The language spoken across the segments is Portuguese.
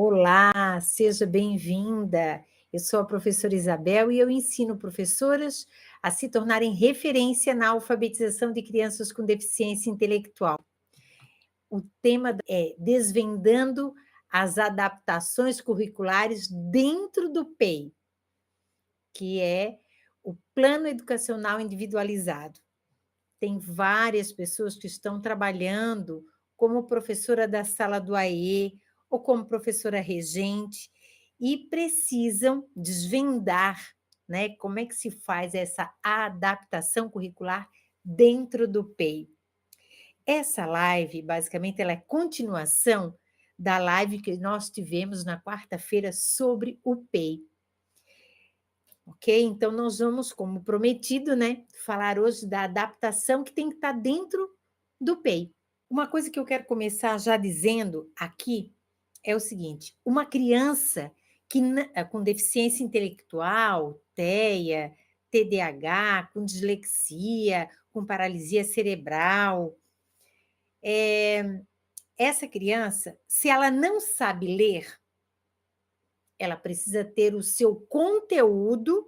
Olá, seja bem-vinda. Eu sou a professora Isabel e eu ensino professoras a se tornarem referência na alfabetização de crianças com deficiência intelectual. O tema é Desvendando as adaptações curriculares dentro do PEI, que é o Plano Educacional Individualizado. Tem várias pessoas que estão trabalhando como professora da sala do AE ou como professora regente e precisam desvendar, né, como é que se faz essa adaptação curricular dentro do PEI. Essa live, basicamente, ela é continuação da live que nós tivemos na quarta-feira sobre o PEI. Ok? Então, nós vamos, como prometido, né, falar hoje da adaptação que tem que estar dentro do PEI. Uma coisa que eu quero começar já dizendo aqui é o seguinte: uma criança com deficiência intelectual, TEA, TDAH, com dislexia, com paralisia cerebral, essa criança, se ela não sabe ler, ela precisa ter o seu conteúdo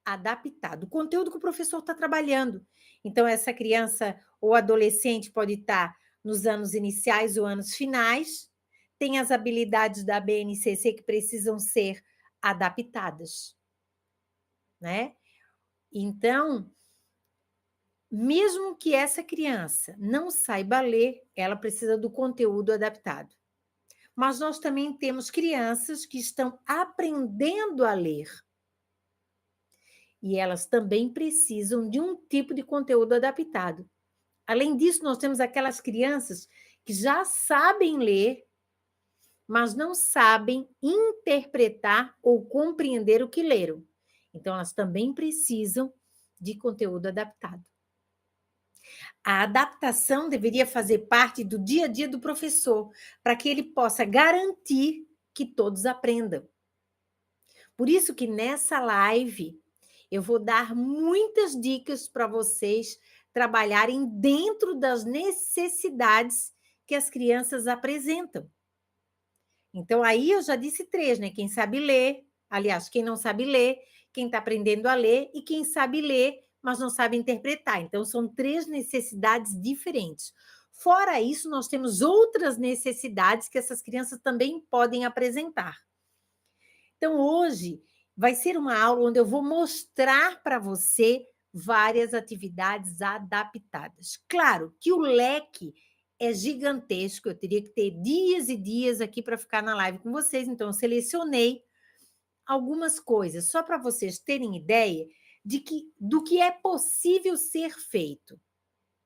adaptado, o conteúdo que o professor está trabalhando. Então, essa criança ou adolescente pode estar nos anos iniciais ou anos finais, tem as habilidades da BNCC que precisam ser adaptadas, né? Então, mesmo que essa criança não saiba ler, ela precisa do conteúdo adaptado. Mas nós também temos crianças que estão aprendendo a ler. E elas também precisam de um tipo de conteúdo adaptado. Além disso, nós temos aquelas crianças que já sabem ler, mas não sabem interpretar ou compreender o que leram. Então, elas também precisam de conteúdo adaptado. A adaptação deveria fazer parte do dia a dia do professor, para que ele possa garantir que todos aprendam. Por isso que nessa live eu vou dar muitas dicas para vocês trabalharem dentro das necessidades que as crianças apresentam. Então, aí eu já disse 3, né? Quem sabe ler, aliás, quem não sabe ler, quem está aprendendo a ler e quem sabe ler, mas não sabe interpretar. Então, são 3 necessidades diferentes. Fora isso, nós temos outras necessidades que essas crianças também podem apresentar. Então, hoje vai ser uma aula onde eu vou mostrar para você várias atividades adaptadas. Claro que o leque é gigantesco, eu teria que ter dias e dias aqui para ficar na live com vocês, então eu selecionei algumas coisas, só para vocês terem ideia do que é possível ser feito,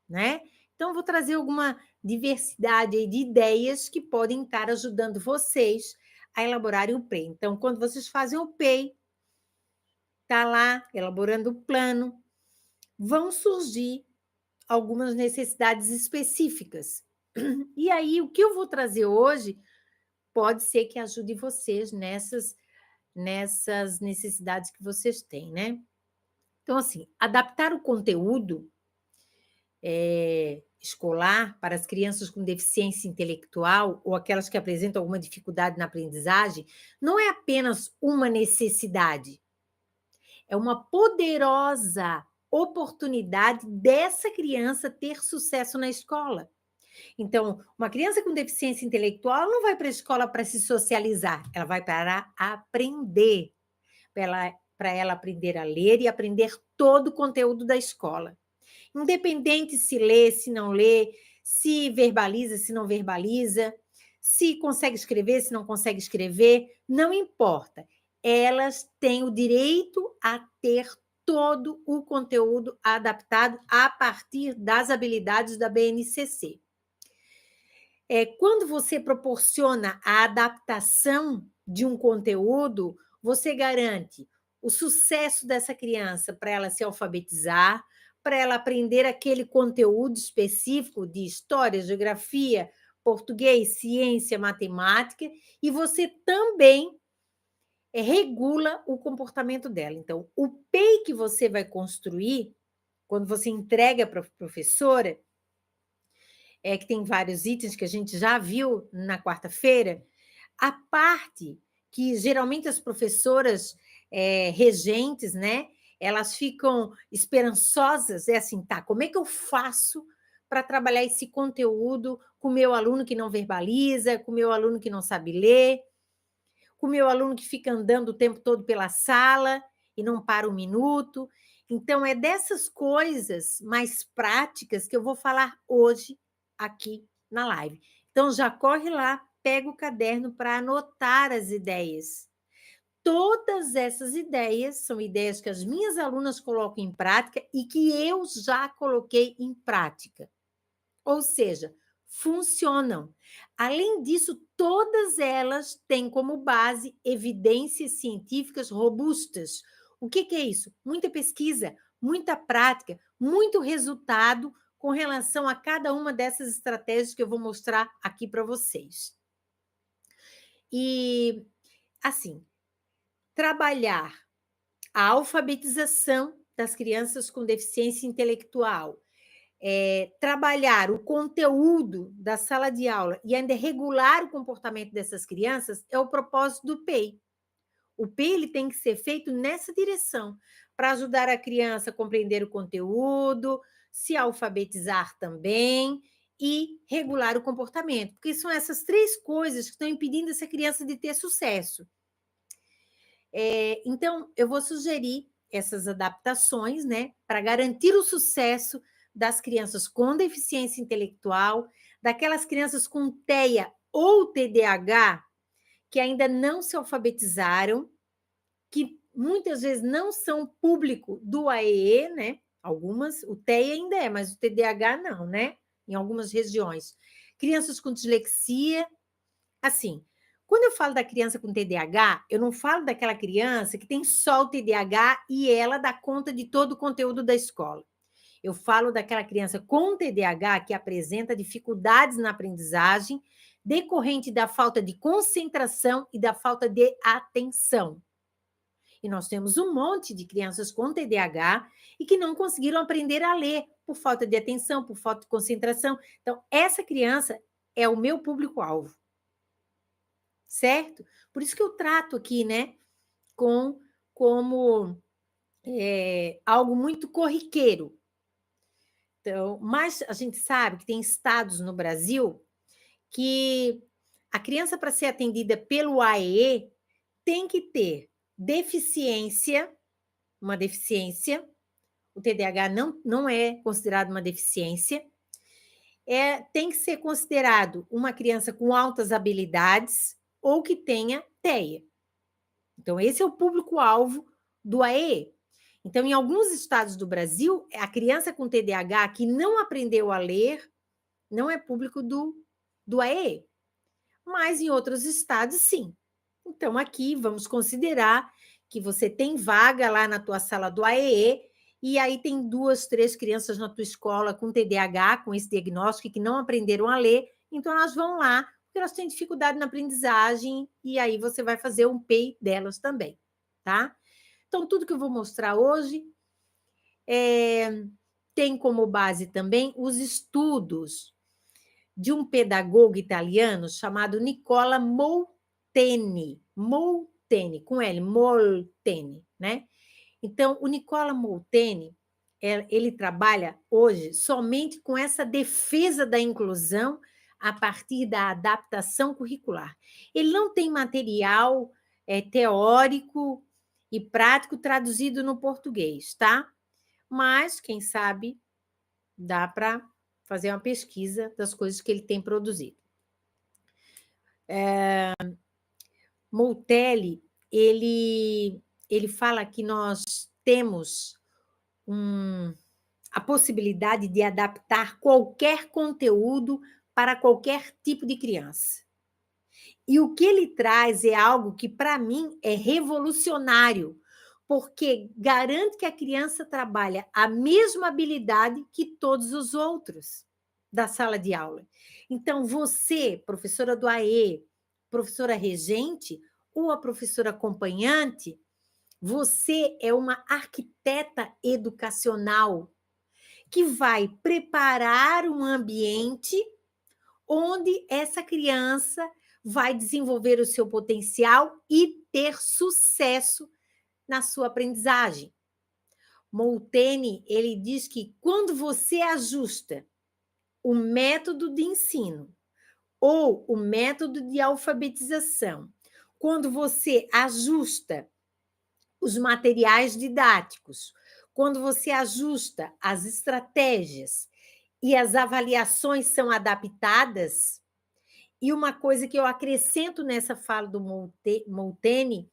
né? Então, vou trazer alguma diversidade aí de ideias que podem estar ajudando vocês a elaborarem o PEI. Então, quando vocês fazem o PEI, está lá elaborando o plano, vão surgir algumas necessidades específicas. E aí, o que eu vou trazer hoje pode ser que ajude vocês nessas necessidades que vocês têm, né? Então, assim, adaptar o conteúdo escolar para as crianças com deficiência intelectual ou aquelas que apresentam alguma dificuldade na aprendizagem não é apenas uma necessidade, é uma poderosa oportunidade dessa criança ter sucesso na escola. Então, uma criança com deficiência intelectual não vai para a escola para se socializar, ela vai para aprender, para ela aprender a ler e aprender todo o conteúdo da escola. Independente se lê, se não lê, se verbaliza, se não verbaliza, se consegue escrever, se não consegue escrever, não importa. Elas têm o direito a ter todo o conteúdo adaptado a partir das habilidades da BNCC. Quando você proporciona a adaptação de um conteúdo, você garante o sucesso dessa criança para ela se alfabetizar, para ela aprender aquele conteúdo específico de história, geografia, português, ciência, matemática, e você também regula o comportamento dela. Então, o PEI que você vai construir, quando você entrega para a professora, que tem vários itens que a gente já viu na quarta-feira, a parte que geralmente as professoras regentes, né, elas ficam esperançosas, é assim, tá, como é que eu faço para trabalhar esse conteúdo com o meu aluno que não verbaliza, com o meu aluno que não sabe ler, com o meu aluno que fica andando o tempo todo pela sala e não para um minuto. Então, é dessas coisas mais práticas que eu vou falar hoje aqui na live. Então, já corre lá, pega o caderno para anotar as ideias. Todas essas ideias são ideias que as minhas alunas colocam em prática e que eu já coloquei em prática. Ou seja, funcionam. Além disso, todas elas têm como base evidências científicas robustas. O que é isso? Muita pesquisa, muita prática, muito resultado com relação a cada uma dessas estratégias que eu vou mostrar aqui para vocês. E, assim, trabalhar a alfabetização das crianças com deficiência intelectual, trabalhar o conteúdo da sala de aula e ainda regular o comportamento dessas crianças é o propósito do PEI. O PEI ele tem que ser feito nessa direção, para ajudar a criança a compreender o conteúdo, se alfabetizar também e regular o comportamento, porque são essas três coisas que estão impedindo essa criança de ter sucesso. Então, eu vou sugerir essas adaptações, né, para garantir o sucesso das crianças com deficiência intelectual, daquelas crianças com TEA ou TDAH que ainda não se alfabetizaram, que muitas vezes não são público do AEE, né? Algumas, o TEA ainda é, mas o TDAH não, né? Em algumas regiões. Crianças com dislexia, assim, quando eu falo da criança com TDAH, eu não falo daquela criança que tem só o TDAH e ela dá conta de todo o conteúdo da escola. Eu falo daquela criança com TDAH que apresenta dificuldades na aprendizagem decorrente da falta de concentração e da falta de atenção. E nós temos um monte de crianças com TDAH e que não conseguiram aprender a ler por falta de atenção, por falta de concentração. Então, essa criança é o meu público-alvo. Certo? Por isso que eu trato aqui, né, como algo muito corriqueiro. Então, mas a gente sabe que tem estados no Brasil que a criança, para ser atendida pelo AEE, tem que ter deficiência, uma deficiência, o TDAH não é considerado uma deficiência, tem que ser considerado uma criança com altas habilidades ou que tenha TEA. Então, esse é o público-alvo do AEE. Então, em alguns estados do Brasil, a criança com TDAH que não aprendeu a ler não é público do AEE. Mas em outros estados, sim. Então, aqui, vamos considerar que você tem vaga lá na tua sala do AEE e aí tem 2, 3 crianças na tua escola com TDAH, com esse diagnóstico, que não aprenderam a ler, então elas vão lá, porque elas têm dificuldade na aprendizagem, e aí você vai fazer um PEI delas também, tá? Então, tudo que eu vou mostrar hoje tem como base também os estudos de um pedagogo italiano chamado Nicola Molteni, com L, Molteni, né? Então, o Nicola Molteni, ele trabalha hoje somente com essa defesa da inclusão a partir da adaptação curricular. Ele não tem material teórico e prático traduzido no português, tá? Mas, quem sabe, dá para fazer uma pesquisa das coisas que ele tem produzido. Molteni, ele fala que nós temos a possibilidade de adaptar qualquer conteúdo para qualquer tipo de criança. E o que ele traz é algo que, para mim, é revolucionário, porque garante que a criança trabalha a mesma habilidade que todos os outros da sala de aula. Então, você, professora do AE, professora regente ou a professora acompanhante, você é uma arquiteta educacional que vai preparar um ambiente onde essa criança vai desenvolver o seu potencial e ter sucesso na sua aprendizagem. Molteni, ele diz que quando você ajusta o método de ensino ou o método de alfabetização, quando você ajusta os materiais didáticos, quando você ajusta as estratégias e as avaliações são adaptadas, e uma coisa que eu acrescento nessa fala do Molteni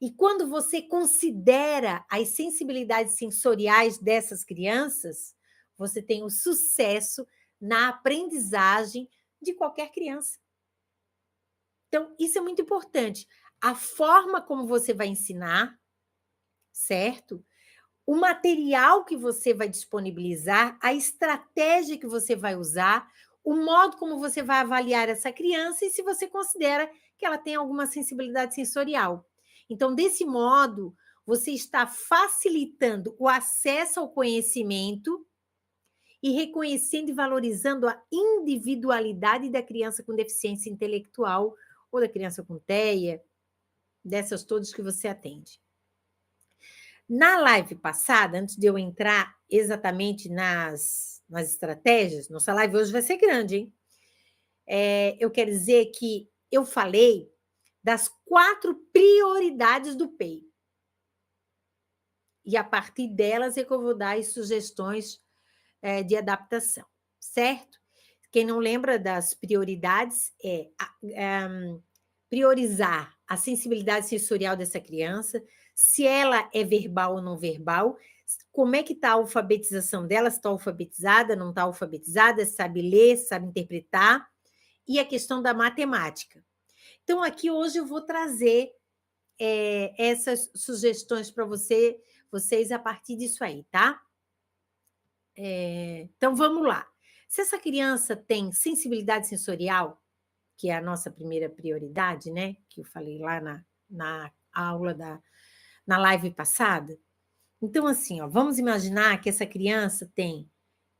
e quando você considera as sensibilidades sensoriais dessas crianças, você tem o sucesso na aprendizagem de qualquer criança. Então, isso é muito importante. A forma como você vai ensinar, certo? O material que você vai disponibilizar, a estratégia que você vai usar, o modo como você vai avaliar essa criança e se você considera que ela tem alguma sensibilidade sensorial. Então, desse modo, você está facilitando o acesso ao conhecimento e reconhecendo e valorizando a individualidade da criança com deficiência intelectual ou da criança com TEA, dessas todas que você atende. Na live passada, antes de eu entrar exatamente nas estratégias, nossa live hoje vai ser grande, hein? Eu quero dizer que eu falei das 4 prioridades do PEI. E a partir delas é que eu vou dar as sugestões de adaptação, certo? Quem não lembra das prioridades priorizar a sensibilidade sensorial dessa criança, se ela é verbal ou não verbal, como é que está a alfabetização dela, se está alfabetizada, não está alfabetizada, sabe ler, sabe interpretar, e a questão da matemática. Então, aqui hoje eu vou trazer essas sugestões para vocês a partir disso aí, tá? Então, vamos lá. Se essa criança tem sensibilidade sensorial, que é a nossa primeira prioridade, né? Que eu falei lá na aula na live passada. Então, assim, vamos imaginar que essa criança tem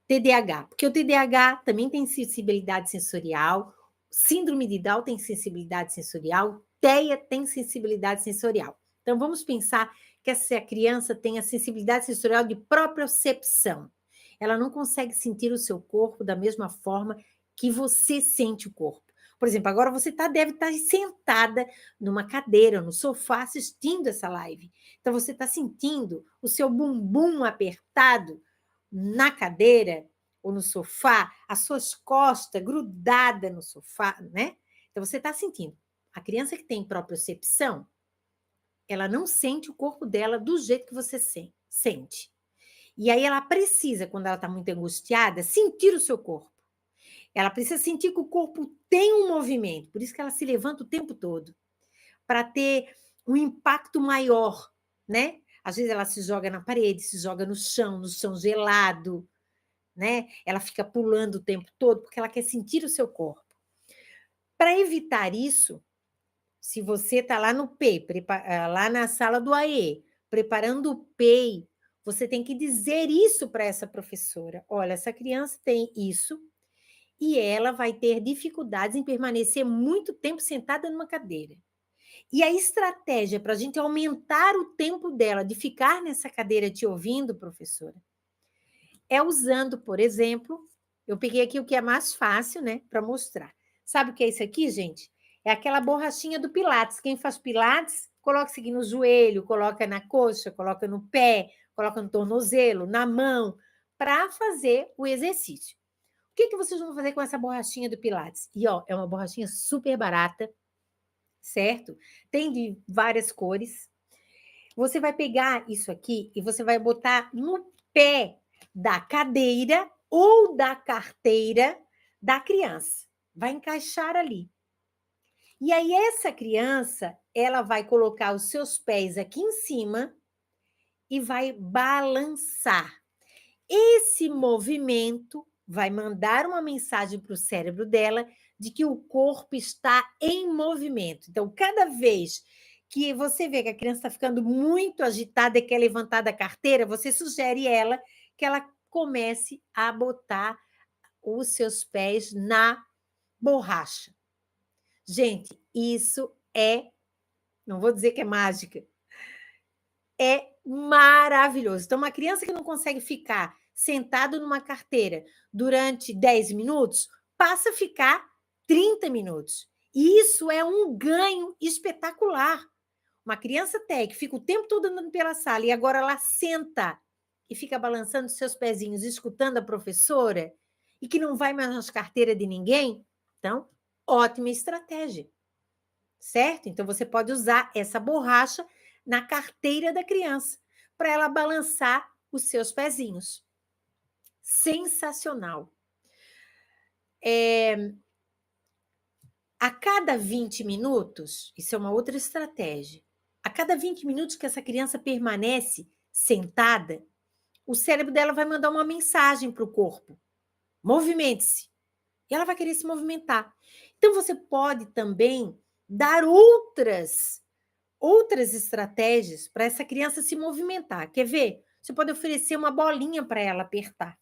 TDAH, porque o TDAH também tem sensibilidade sensorial, síndrome de Down tem sensibilidade sensorial, TEA tem sensibilidade sensorial. Então, vamos pensar que essa criança tem a sensibilidade sensorial de propriocepção. Ela não consegue sentir o seu corpo da mesma forma que você sente o corpo. Por exemplo, agora você deve estar sentada numa cadeira, no sofá, assistindo essa live. Então, você está sentindo o seu bumbum apertado na cadeira ou no sofá, as suas costas grudadas no sofá, né? Então, você está sentindo. A criança que tem propriocepção, ela não sente o corpo dela do jeito que você sente. E aí ela precisa, quando ela está muito angustiada, sentir o seu corpo. Ela precisa sentir que o corpo tem um movimento, por isso que ela se levanta o tempo todo, para ter um impacto maior, né? Às vezes ela se joga na parede, se joga no chão gelado, né? Ela fica pulando o tempo todo, porque ela quer sentir o seu corpo. Para evitar isso, se você está lá no PEI, lá na sala do AE, preparando o PEI, você tem que dizer isso para essa professora. Olha, essa criança tem isso, e ela vai ter dificuldades em permanecer muito tempo sentada numa cadeira. E a estratégia para a gente aumentar o tempo dela de ficar nessa cadeira te ouvindo, professora, é usando, por exemplo, eu peguei aqui o que é mais fácil, né, para mostrar. Sabe o que é isso aqui, gente? É aquela borrachinha do Pilates. Quem faz Pilates, coloca isso aqui no joelho, coloca na coxa, coloca no pé, coloca no tornozelo, na mão, para fazer o exercício. O que vocês vão fazer com essa borrachinha do Pilates? E, é uma borrachinha super barata, certo? Tem de várias cores. Você vai pegar isso aqui e você vai botar no pé da cadeira ou da carteira da criança. Vai encaixar ali. E aí, essa criança, ela vai colocar os seus pés aqui em cima e vai balançar. Esse movimento vai mandar uma mensagem para o cérebro dela de que o corpo está em movimento. Então, cada vez que você vê que a criança está ficando muito agitada e quer levantar da carteira, você sugere ela que ela comece a botar os seus pés na borracha. Gente, isso não vou dizer que é mágica, é maravilhoso. Então, uma criança que não consegue ficar sentado numa carteira durante 10 minutos, passa a ficar 30 minutos. E isso é um ganho espetacular. Uma criança TEC fica o tempo todo andando pela sala e agora ela senta e fica balançando seus pezinhos, escutando a professora, e que não vai mais nas carteiras de ninguém. Então, ótima estratégia, certo? Então, você pode usar essa borracha na carteira da criança para ela balançar os seus pezinhos. Sensacional. A cada 20 minutos, isso é uma outra estratégia. A cada 20 minutos que essa criança permanece sentada, o cérebro dela vai mandar uma mensagem para o corpo: movimente-se. E ela vai querer se movimentar. Então, você pode também dar outras estratégias para essa criança se movimentar. Quer ver? Você pode oferecer uma bolinha para ela apertar.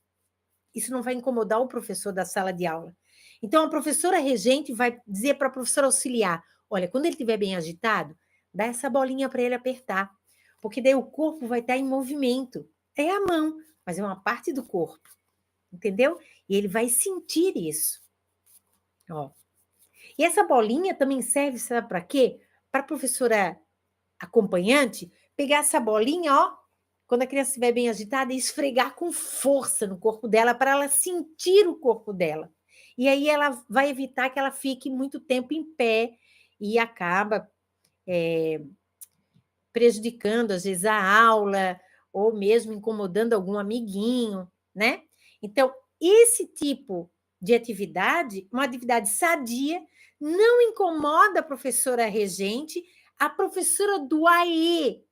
Isso não vai incomodar o professor da sala de aula. Então, a professora regente vai dizer para a professora auxiliar: olha, quando ele estiver bem agitado, dá essa bolinha para ele apertar, porque daí o corpo vai estar em movimento. É a mão, mas é uma parte do corpo, entendeu? E ele vai sentir isso. Ó. E essa bolinha também serve, sabe para quê? Para a professora acompanhante pegar essa bolinha, ó, quando a criança estiver bem agitada, e esfregar com força no corpo dela para ela sentir o corpo dela. E aí ela vai evitar que ela fique muito tempo em pé e acaba prejudicando, às vezes, a aula ou mesmo incomodando algum amiguinho, né? Então, esse tipo de atividade, uma atividade sadia, não incomoda a professora regente, a professora do AE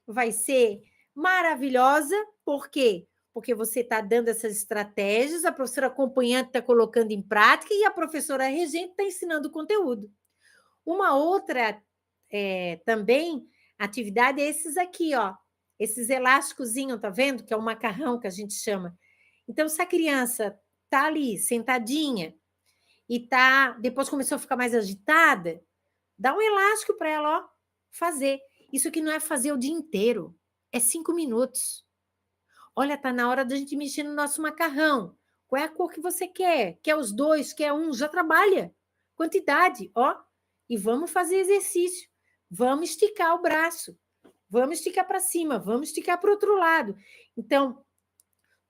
vai ser maravilhosa, por quê? Porque você está dando essas estratégias, a professora acompanhante está colocando em prática e a professora regente está ensinando o conteúdo. Uma outra também atividade é esses aqui, ó, esses elásticozinhos, tá vendo? Que é o macarrão que a gente chama. Então, se a criança tá ali sentadinha e depois começou a ficar mais agitada, dá um elástico para ela, ó, fazer. Isso aqui não é fazer o dia inteiro, é 5 minutos. Olha, tá na hora da gente mexer no nosso macarrão. Qual é a cor que você quer? Quer os dois? Quer um? Já trabalha. Quantidade, ó. E vamos fazer exercício. Vamos esticar o braço. Vamos esticar para cima. Vamos esticar para o outro lado. Então,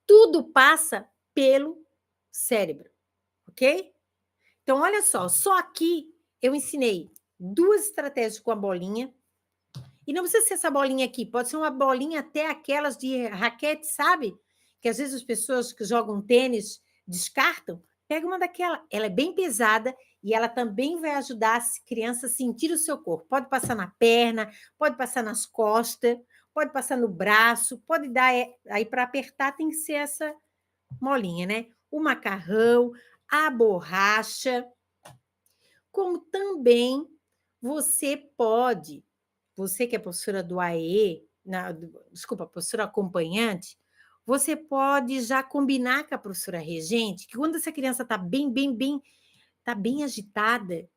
tudo passa pelo cérebro, ok? Então, olha só aqui eu ensinei 2 estratégias com a bolinha. E não precisa ser essa bolinha aqui, pode ser uma bolinha até aquelas de raquete, sabe? Que às vezes as pessoas que jogam tênis descartam. Pega uma daquela, ela é bem pesada e ela também vai ajudar a criança a sentir o seu corpo. Pode passar na perna, pode passar nas costas, pode passar no braço, pode dar. Aí para apertar tem que ser essa molinha, né? O macarrão, a borracha. Como também você pode. Você que é professora do AE, desculpa, professora acompanhante, você pode já combinar com a professora regente que quando essa criança está tá bem agitada,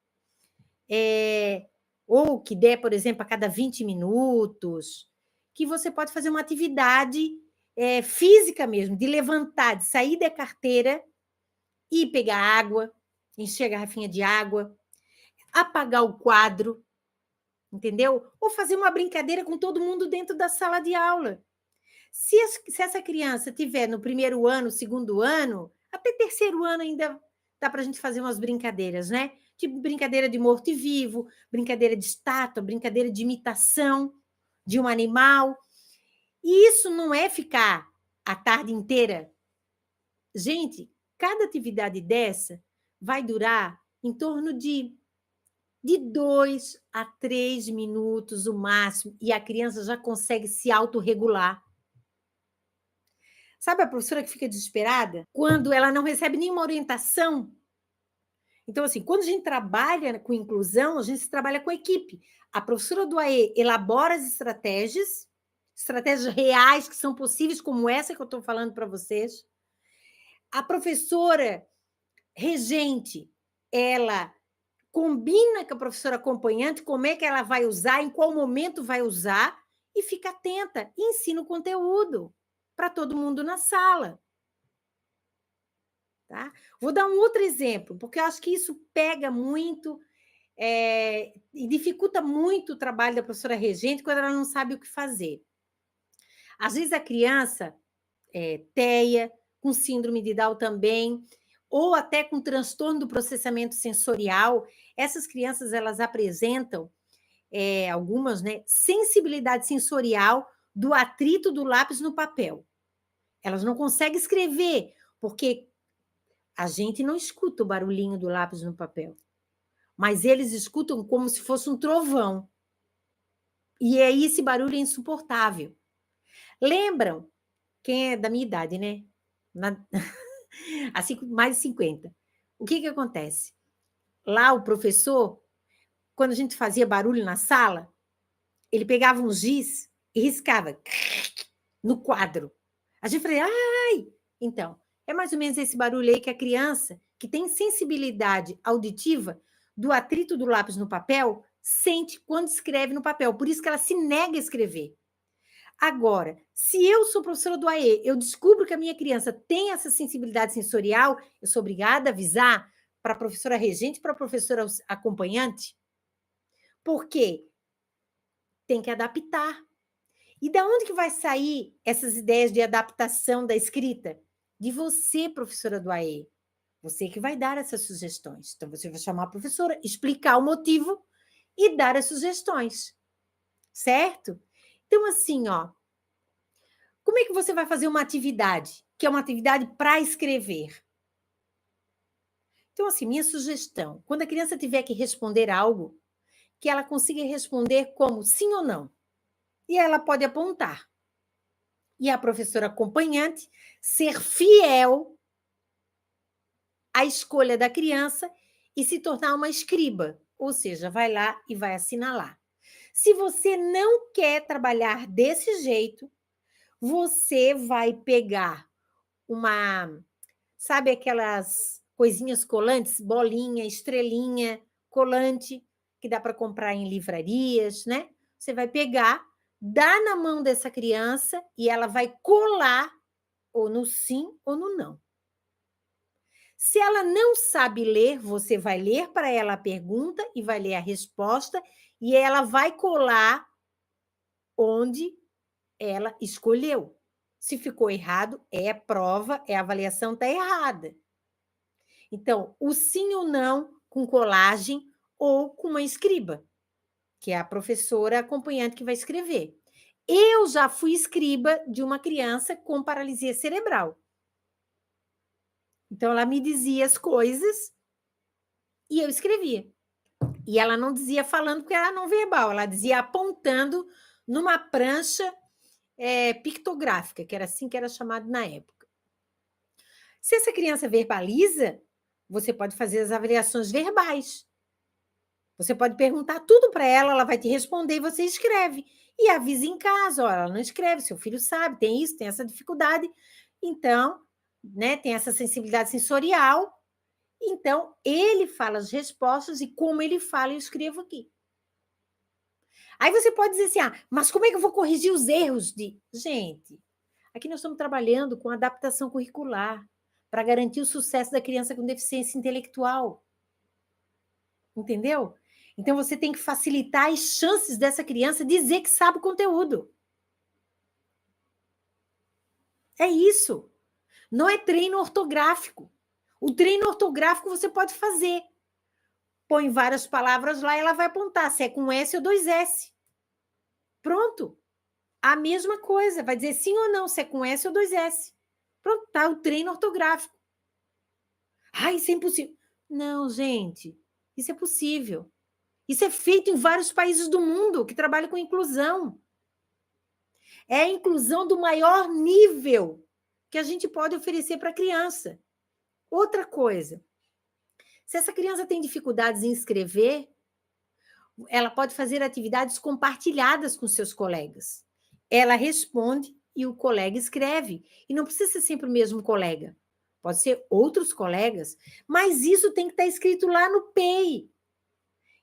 ou que der, por exemplo, a cada 20 minutos, que você pode fazer uma atividade física mesmo, de levantar, de sair da carteira e pegar água, encher a garrafinha de água, apagar o quadro, entendeu? Ou fazer uma brincadeira com todo mundo dentro da sala de aula. Se essa criança tiver no primeiro ano, segundo ano, até terceiro ano ainda dá para a gente fazer umas brincadeiras, né? Tipo brincadeira de morto e vivo, brincadeira de estátua, brincadeira de imitação de um animal. E isso não é ficar a tarde inteira. Gente, cada atividade dessa vai durar em torno de 2 a 3 minutos o máximo, e a criança já consegue se autorregular. Sabe a professora que fica desesperada? Quando ela não recebe nenhuma orientação. Então, assim, quando a gente trabalha com inclusão, a gente trabalha com equipe. A professora do AE elabora as estratégias reais que são possíveis, como essa que eu estou falando para vocês. A professora regente, ela combina com a professora acompanhante como é que ela vai usar, em qual momento vai usar, e fica atenta e ensina o conteúdo para todo mundo na sala. Tá? Vou dar um outro exemplo, porque eu acho que isso pega muito e dificulta muito o trabalho da professora regente quando ela não sabe o que fazer. Às vezes a criança TEA, com síndrome de Down também, ou até com transtorno do processamento sensorial, essas crianças elas apresentam, algumas, né, sensibilidade sensorial do atrito do lápis no papel. Elas não conseguem escrever, porque a gente não escuta o barulhinho do lápis no papel, mas eles escutam como se fosse um trovão. E aí esse barulho é insuportável. Lembram? Quem é da minha idade, né? Assim, mais de 50. O que acontece? Lá o professor, quando a gente fazia barulho na sala, ele pegava um giz e riscava no quadro. A gente falava, ai! Então, é mais ou menos esse barulho aí que a criança, que tem sensibilidade auditiva do atrito do lápis no papel, sente quando escreve no papel. Por isso que ela se nega a escrever. Agora, se eu sou professora do AE, eu descubro que a minha criança tem essa sensibilidade sensorial, eu sou obrigada a avisar para a professora regente, para a professora acompanhante, porque tem que adaptar. E da onde que vai sair essas ideias de adaptação da escrita? De você, professora do AE. Você que vai dar essas sugestões. Então, você vai chamar a professora, explicar o motivo e dar as sugestões. Certo? Então, assim, ó, como é que você vai fazer uma atividade, que é uma atividade para escrever? Então, assim, minha sugestão, quando a criança tiver que responder algo, que ela consiga responder como sim ou não. E ela pode apontar. E a professora acompanhante ser fiel à escolha da criança e se tornar uma escriba, ou seja, vai lá e vai assinalar. Se você não quer trabalhar desse jeito, você vai pegar sabe aquelas coisinhas colantes, bolinha, estrelinha, colante, que dá para comprar em livrarias, né? Você vai pegar, dá na mão dessa criança e ela vai colar ou no sim ou no não. Se ela não sabe ler, você vai ler para ela a pergunta e vai ler a resposta e ela vai colar onde ela escolheu. Se ficou errado, é prova, a avaliação está errada. Então, o sim ou não com colagem ou com uma escriba, que é a professora acompanhante que vai escrever. Eu já fui escriba de uma criança com paralisia cerebral. Então, ela me dizia as coisas e eu escrevia. E ela não dizia falando porque era não verbal, ela dizia apontando numa prancha pictográfica, que era assim que era chamado na época. Se essa criança verbaliza, você pode fazer as avaliações verbais. Você pode perguntar tudo para ela, ela vai te responder e você escreve. E avisa em casa, ó, ela não escreve, seu filho sabe, tem isso, tem essa dificuldade. Então, né, tem essa sensibilidade sensorial. Então, ele fala as respostas e como ele fala, eu escrevo aqui. Aí você pode dizer assim, mas como é que eu vou corrigir os erros de... Gente, aqui nós estamos trabalhando com adaptação curricular para garantir o sucesso da criança com deficiência intelectual. Entendeu? Então, você tem que facilitar as chances dessa criança dizer que sabe o conteúdo. É isso. Não é treino ortográfico. O treino ortográfico você pode fazer. Põe várias palavras lá e ela vai apontar se é com S ou 2S. Pronto. A mesma coisa. Vai dizer sim ou não, se é com S ou 2S. Pronto, tá o treino ortográfico. Isso é impossível. Não, gente. Isso é possível. Isso é feito em vários países do mundo que trabalham com inclusão. É a inclusão do maior nível que a gente pode oferecer para a criança. Outra coisa, se essa criança tem dificuldades em escrever, ela pode fazer atividades compartilhadas com seus colegas. Ela responde e o colega escreve. E não precisa ser sempre o mesmo colega. Pode ser outros colegas, mas isso tem que estar escrito lá no PEI.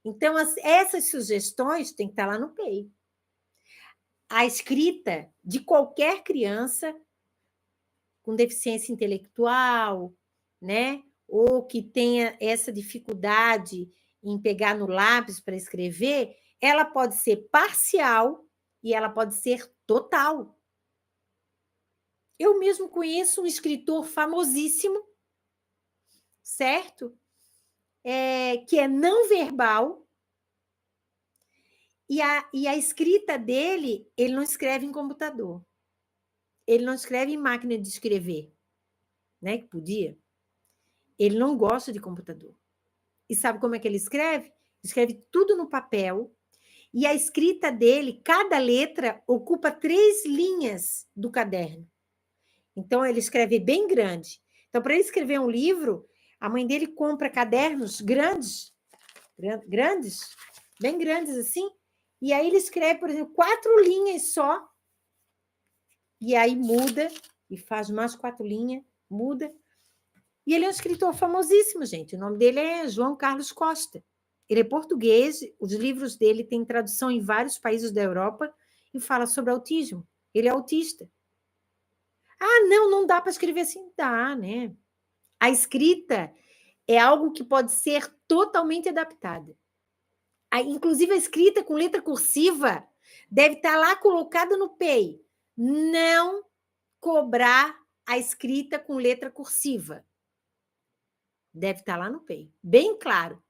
Então, essas sugestões têm que estar lá no PEI. A escrita de qualquer criança com deficiência intelectual, né? Ou que tenha essa dificuldade em pegar no lápis para escrever, ela pode ser parcial e ela pode ser total. Eu mesmo conheço um escritor famosíssimo, certo? Que é não verbal, e a escrita dele, ele não escreve em computador. Ele não escreve em máquina de escrever, né? Que podia. Ele não gosta de computador. E sabe como é que ele escreve? Escreve tudo no papel, e a escrita dele, cada letra ocupa 3 linhas do caderno. Então, ele escreve bem grande. Então, para ele escrever um livro, a mãe dele compra cadernos grandes, bem grandes assim, e aí ele escreve, por exemplo, 4 linhas só, e aí muda, e faz mais 4 linhas, muda. E ele é um escritor famosíssimo, gente. O nome dele é João Carlos Costa. Ele é português, os livros dele têm tradução em vários países da Europa e fala sobre autismo. Ele é autista. Ah, não dá para escrever assim. Dá, né? A escrita é algo que pode ser totalmente adaptada. Inclusive, a escrita com letra cursiva deve estar lá colocada no PEI. Não cobrar a escrita com letra cursiva. Deve estar lá no PEI. Bem claro.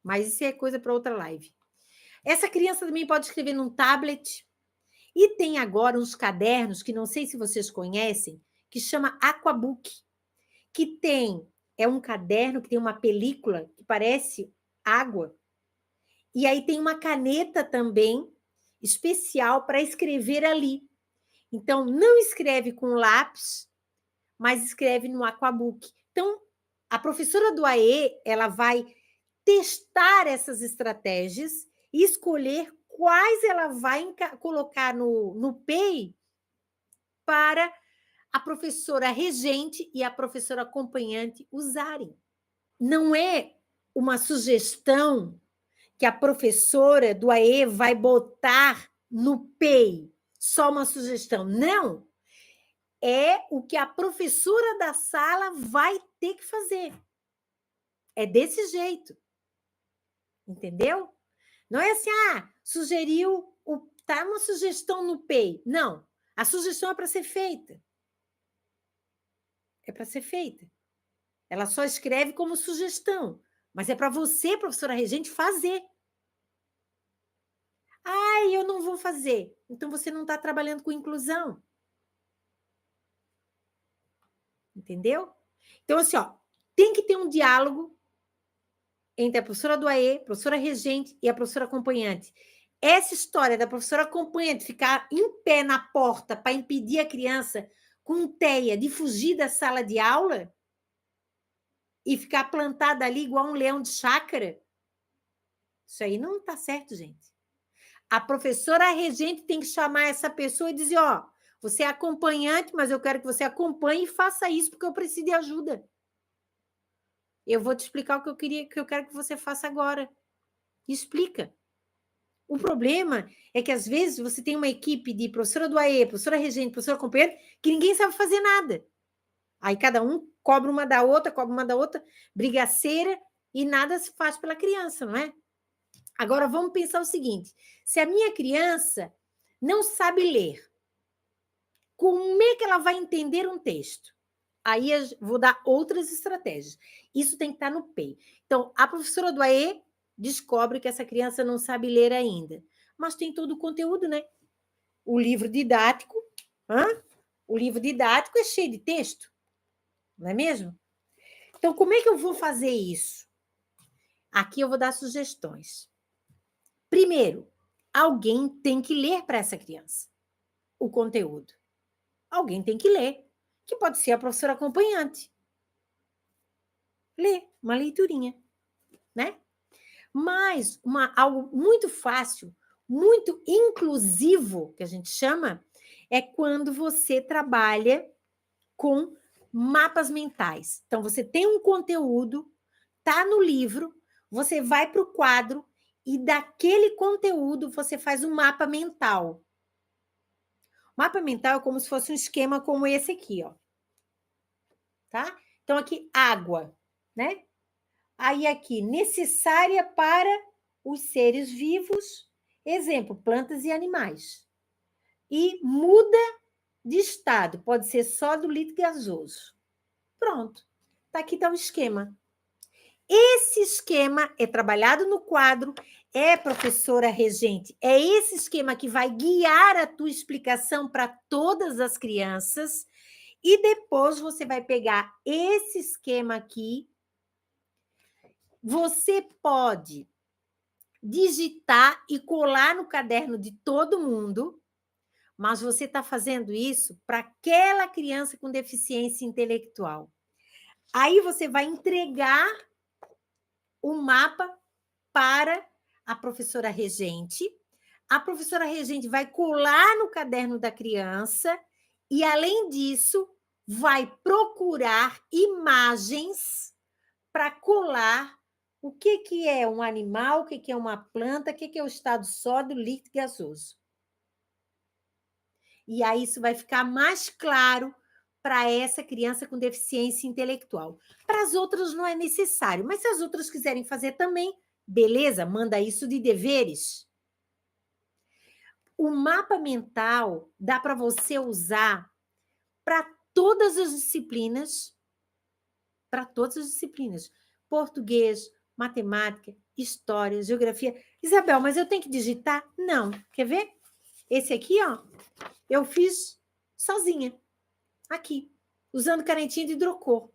Mas isso é coisa para outra live. Essa criança também pode escrever num tablet. E tem agora uns cadernos, que não sei se vocês conhecem, que chama Aquabook, que é um caderno que tem uma película que parece água. E aí tem uma caneta também especial para escrever ali. Então, não escreve com lápis, mas escreve no Aquabook. Então, a professora do AE, ela vai testar essas estratégias e escolher quais ela vai colocar no PEI para a professora regente e a professora acompanhante usarem. Não é uma sugestão que a professora do AE vai botar no PEI, só uma sugestão. Não. É o que a professora da sala vai ter que fazer. É desse jeito. Entendeu? Não é assim, sugeriu, tá uma sugestão no PEI. Não, a sugestão é para ser feita. É para ser feita. Ela só escreve como sugestão, mas é para você, professora regente, fazer. Eu não vou fazer. Então, você não está trabalhando com inclusão. Entendeu? Então, assim, tem que ter um diálogo entre a professora do AE, a professora regente e a professora acompanhante. Essa história da professora acompanhante ficar em pé na porta para impedir a criança com teia de fugir da sala de aula e ficar plantada ali igual um leão de chácara, isso aí não está certo, gente. A professora regente tem que chamar essa pessoa e dizer, você é acompanhante, mas eu quero que você acompanhe e faça isso porque eu preciso de ajuda. Eu vou te explicar o que eu quero que você faça agora. Explica. O problema é que, às vezes, você tem uma equipe de professora do AE, professora regente, professora acompanhante, que ninguém sabe fazer nada. Aí cada um cobra uma da outra, brigaceira, e nada se faz pela criança, não é? Agora, vamos pensar o seguinte, se a minha criança não sabe ler, como é que ela vai entender um texto? Aí eu vou dar outras estratégias. Isso tem que estar no PEI. Então, a professora do AE descobre que essa criança não sabe ler ainda, mas tem todo o conteúdo, né? O livro didático, o livro didático é cheio de texto, não é mesmo? Então, como é que eu vou fazer isso? Aqui eu vou dar sugestões. Primeiro, alguém tem que ler para essa criança o conteúdo. Alguém tem que ler, que pode ser a professora acompanhante. Ler, uma leiturinha, né? Mas algo muito fácil, muito inclusivo, que a gente chama, é quando você trabalha com mapas mentais. Então, você tem um conteúdo, está no livro, você vai para o quadro e daquele conteúdo você faz um mapa mental. Mapa mental é como se fosse um esquema como esse aqui, ó. Tá? Então, aqui, água, né? Aí, aqui, necessária para os seres vivos, exemplo, plantas e animais. E muda de estado, pode ser sólido, líquido e gasoso. Pronto. Aqui está o esquema. Esse esquema é trabalhado no quadro, professora regente, é esse esquema que vai guiar a tua explicação para todas as crianças, e depois você vai pegar esse esquema aqui, você pode digitar e colar no caderno de todo mundo, mas você está fazendo isso para aquela criança com deficiência intelectual. Aí você vai entregar o mapa para a professora regente. A professora regente vai colar no caderno da criança e, além disso, vai procurar imagens para colar o que é um animal, o que é uma planta, o que é o estado sólido, líquido e gasoso. E aí isso vai ficar mais claro para essa criança com deficiência intelectual. Para as outras não é necessário, mas se as outras quiserem fazer também, beleza, manda isso de deveres. O mapa mental dá para você usar para todas as disciplinas, português, matemática, história, geografia. Isabel, mas eu tenho que digitar? Não. Quer ver? Esse aqui, ó, eu fiz sozinha. Aqui, usando canetinha de hidrocor.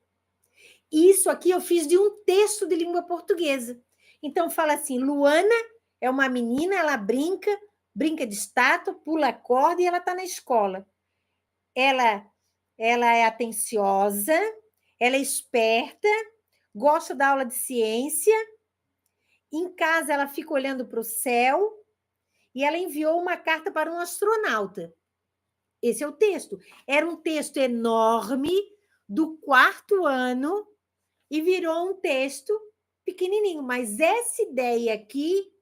Isso aqui eu fiz de um texto de língua portuguesa. Então, fala assim, Luana é uma menina, ela brinca de estátua, pula corda e ela está na escola. Ela é atenciosa, ela é esperta, gosta da aula de ciência, em casa ela fica olhando para o céu e ela enviou uma carta para um astronauta. Esse é o texto. Era um texto enorme do 4º ano e virou um texto pequenininho. Mas essa ideia aqui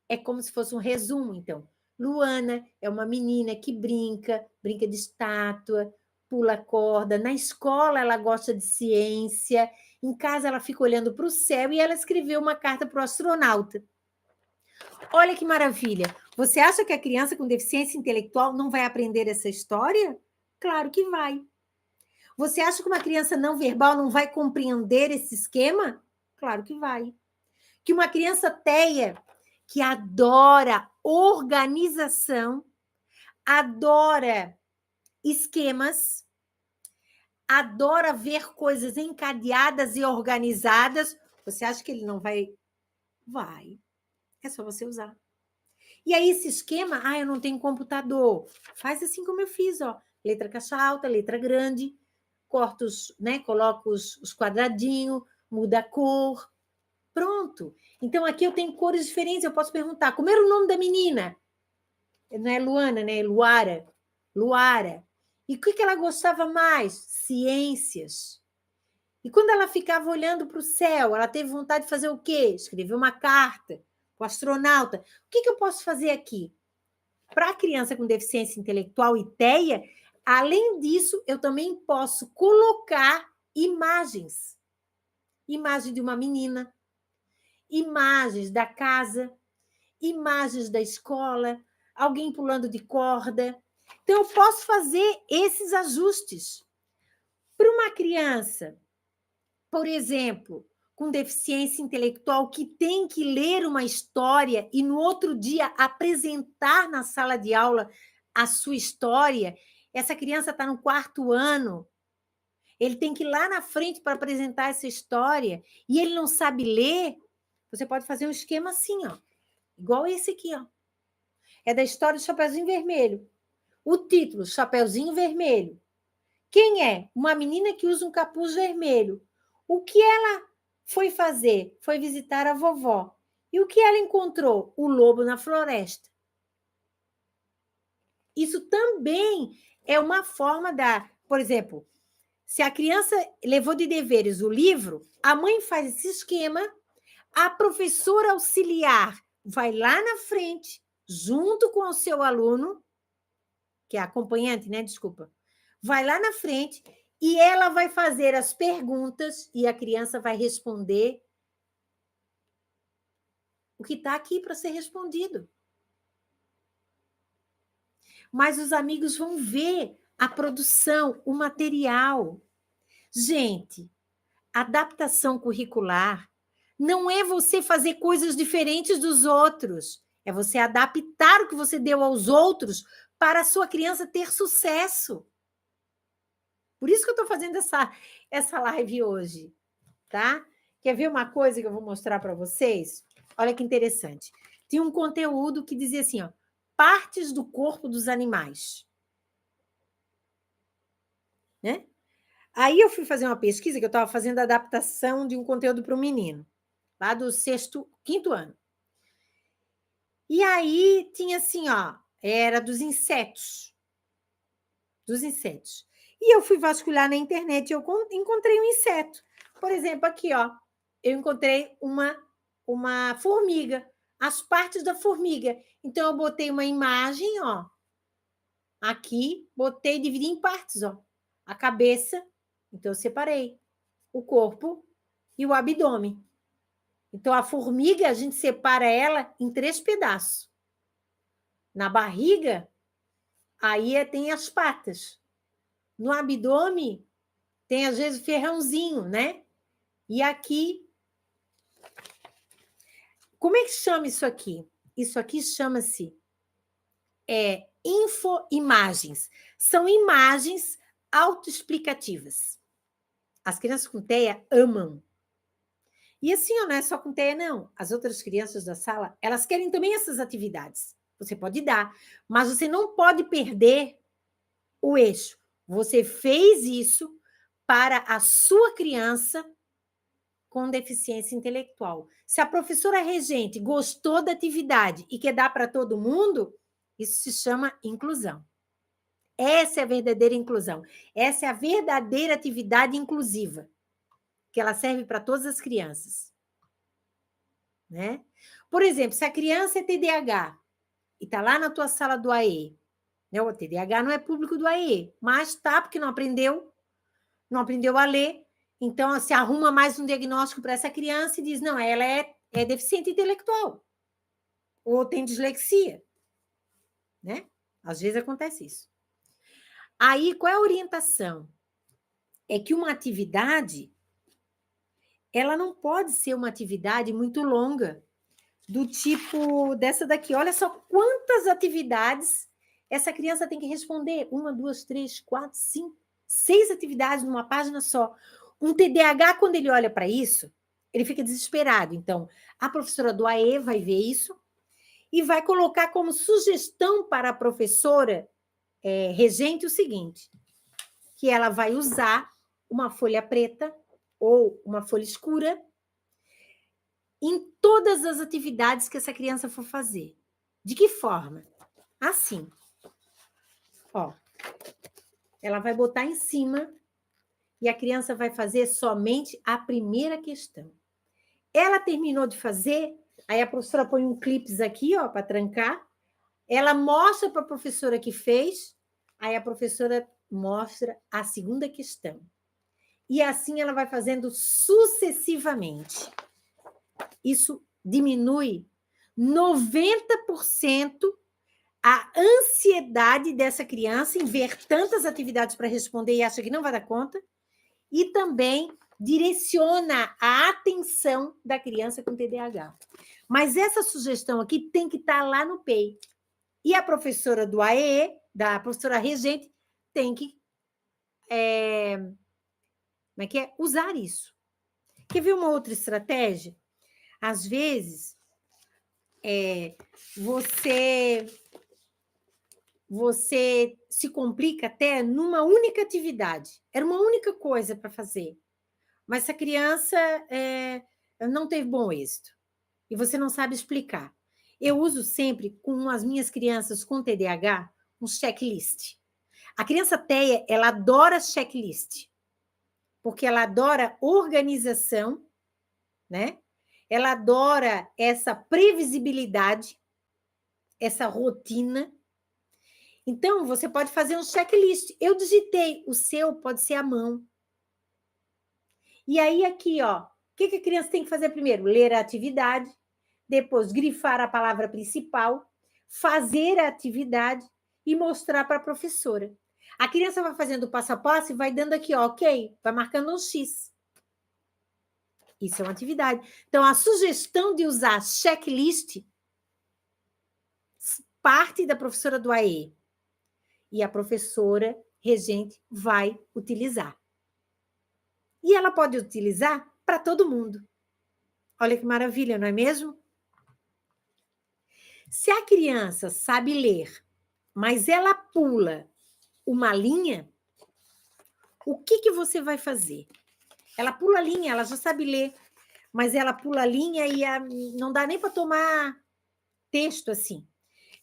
é como se fosse um resumo, então. Luana é uma menina que brinca de estátua, pula corda. Na escola ela gosta de ciência. Em casa ela fica olhando para o céu e ela escreveu uma carta para o astronauta. Olha que maravilha! Você acha que a criança com deficiência intelectual não vai aprender essa história? Claro que vai. Você acha que uma criança não verbal não vai compreender esse esquema? Claro que vai. Que uma criança TEA, que adora organização, adora esquemas, adora ver coisas encadeadas e organizadas, você acha que ele não vai? Vai. É só você usar. E aí, esse esquema, eu não tenho computador. Faz assim como eu fiz, ó. Letra caixa alta, letra grande, corta né? Coloca os quadradinhos, muda a cor. Pronto. Então, aqui eu tenho cores diferentes. Eu posso perguntar, como era o nome da menina? Não é Luana, né? É Luara. Luara. E o que ela gostava mais? Ciências. E quando ela ficava olhando para o céu, ela teve vontade de fazer o quê? Escrever uma carta para o astronauta. O que eu posso fazer aqui? Para a criança com deficiência intelectual e TEA, além disso, eu também posso colocar imagens. Imagem de uma menina, imagens da casa, imagens da escola, alguém pulando de corda. Então, eu posso fazer esses ajustes. Para uma criança, por exemplo, com deficiência intelectual, que tem que ler uma história e no outro dia apresentar na sala de aula a sua história, essa criança está no 4º ano, ele tem que ir lá na frente para apresentar essa história e ele não sabe ler, você pode fazer um esquema assim, ó, igual esse aqui, ó. É da história do Chapeuzinho Vermelho. O título, Chapeuzinho Vermelho. Quem é? Uma menina que usa um capuz vermelho. O que ela foi fazer? Foi visitar a vovó. E o que ela encontrou? O lobo na floresta. Isso também é uma forma por exemplo, se a criança levou de deveres o livro, a mãe faz esse esquema, A professora auxiliar vai lá na frente, junto com o seu aluno, que é acompanhante, né? Desculpa. Vai lá na frente e ela vai fazer as perguntas e a criança vai responder o que está aqui para ser respondido. Mas os amigos vão ver a produção, o material. Gente, adaptação curricular não é você fazer coisas diferentes dos outros, é você adaptar o que você deu aos outros para a sua criança ter sucesso. Por isso que eu estou fazendo essa live hoje, tá? Quer ver uma coisa que eu vou mostrar para vocês? Olha que interessante. Tinha um conteúdo que dizia assim, ó, partes do corpo dos animais. Né? Aí eu fui fazer uma pesquisa, que eu estava fazendo a adaptação de um conteúdo para um menino, lá do quinto ano. E aí tinha assim, ó, era dos insetos. Dos insetos. E eu fui vasculhar na internet e eu encontrei um inseto. Por exemplo, aqui, ó, eu encontrei uma formiga, as partes da formiga. Então, eu botei uma imagem, ó, aqui, botei, dividi em partes, ó. A cabeça, então eu separei o corpo e o abdômen. Então, a formiga, a gente separa ela em 3 pedaços. Na barriga, aí tem as patas. No abdômen, tem, às vezes, o ferrãozinho, né? E aqui... Como é que chama isso aqui? Isso aqui chama-se infoimagens. São imagens autoexplicativas. As crianças com TEA amam. E assim, não é só com TEA, não. As outras crianças da sala, elas querem também essas atividades. Você pode dar, mas você não pode perder o eixo. Você fez isso para a sua criança com deficiência intelectual. Se a professora regente gostou da atividade e quer dar para todo mundo, isso se chama inclusão. Essa é a verdadeira inclusão. Essa é a verdadeira atividade inclusiva, que ela serve para todas as crianças. Né? Por exemplo, se a criança é TDAH e está lá na tua sala do AE, né? O TDAH não é público do AE, mas está porque não aprendeu a ler, então se arruma mais um diagnóstico para essa criança e diz, não, ela é deficiente intelectual, ou tem dislexia, né? Às vezes acontece isso. Aí, qual é a orientação? É que uma atividade, ela não pode ser uma atividade muito longa, do tipo dessa daqui. Olha só quantas atividades essa criança tem que responder. 1, 2, 3, 4, 5, 6 atividades numa página só. Um TDAH, quando ele olha para isso, ele fica desesperado. Então, a professora do AE vai ver isso e vai colocar como sugestão para a professora regente o seguinte, que ela vai usar uma folha preta ou uma folha escura em todas as atividades que essa criança for fazer. De que forma? Assim. Ó, ela vai botar em cima e a criança vai fazer somente a primeira questão. Ela terminou de fazer, aí a professora põe um clips aqui, ó, para trancar. Ela mostra para a professora que fez, aí a professora mostra a segunda questão. E assim ela vai fazendo sucessivamente. Isso diminui 90% a ansiedade dessa criança em ver tantas atividades para responder e acha que não vai dar conta, e também direciona a atenção da criança com TDAH. Mas essa sugestão aqui tem que estar lá no PEI. E a professora do AE, da professora regente, tem que usar isso. Quer ver uma outra estratégia? Às vezes, você se complica até numa única atividade. Era uma única coisa para fazer. Mas essa criança não teve bom êxito. E você não sabe explicar. Eu uso sempre, com as minhas crianças com TDAH, um checklist. A criança TEA, ela adora checklist. Porque ela adora organização, né? ela adora essa previsibilidade, essa rotina. Então, você pode fazer um checklist. Eu digitei, o seu pode ser à mão. E aí, aqui, ó, o que a criança tem que fazer primeiro? Ler a atividade, depois grifar a palavra principal, fazer a atividade e mostrar para a professora. A criança vai fazendo passo a passo e vai dando aqui, ó, ok, vai marcando um X. Isso é uma atividade. Então, a sugestão de usar checklist parte da professora do AE. E a professora regente vai utilizar. E ela pode utilizar para todo mundo. Olha que maravilha, não é mesmo? Se a criança sabe ler, mas ela pula uma linha, o que você vai fazer? Ela pula a linha, ela já sabe ler, mas ela pula a linha e não dá nem para tomar texto assim.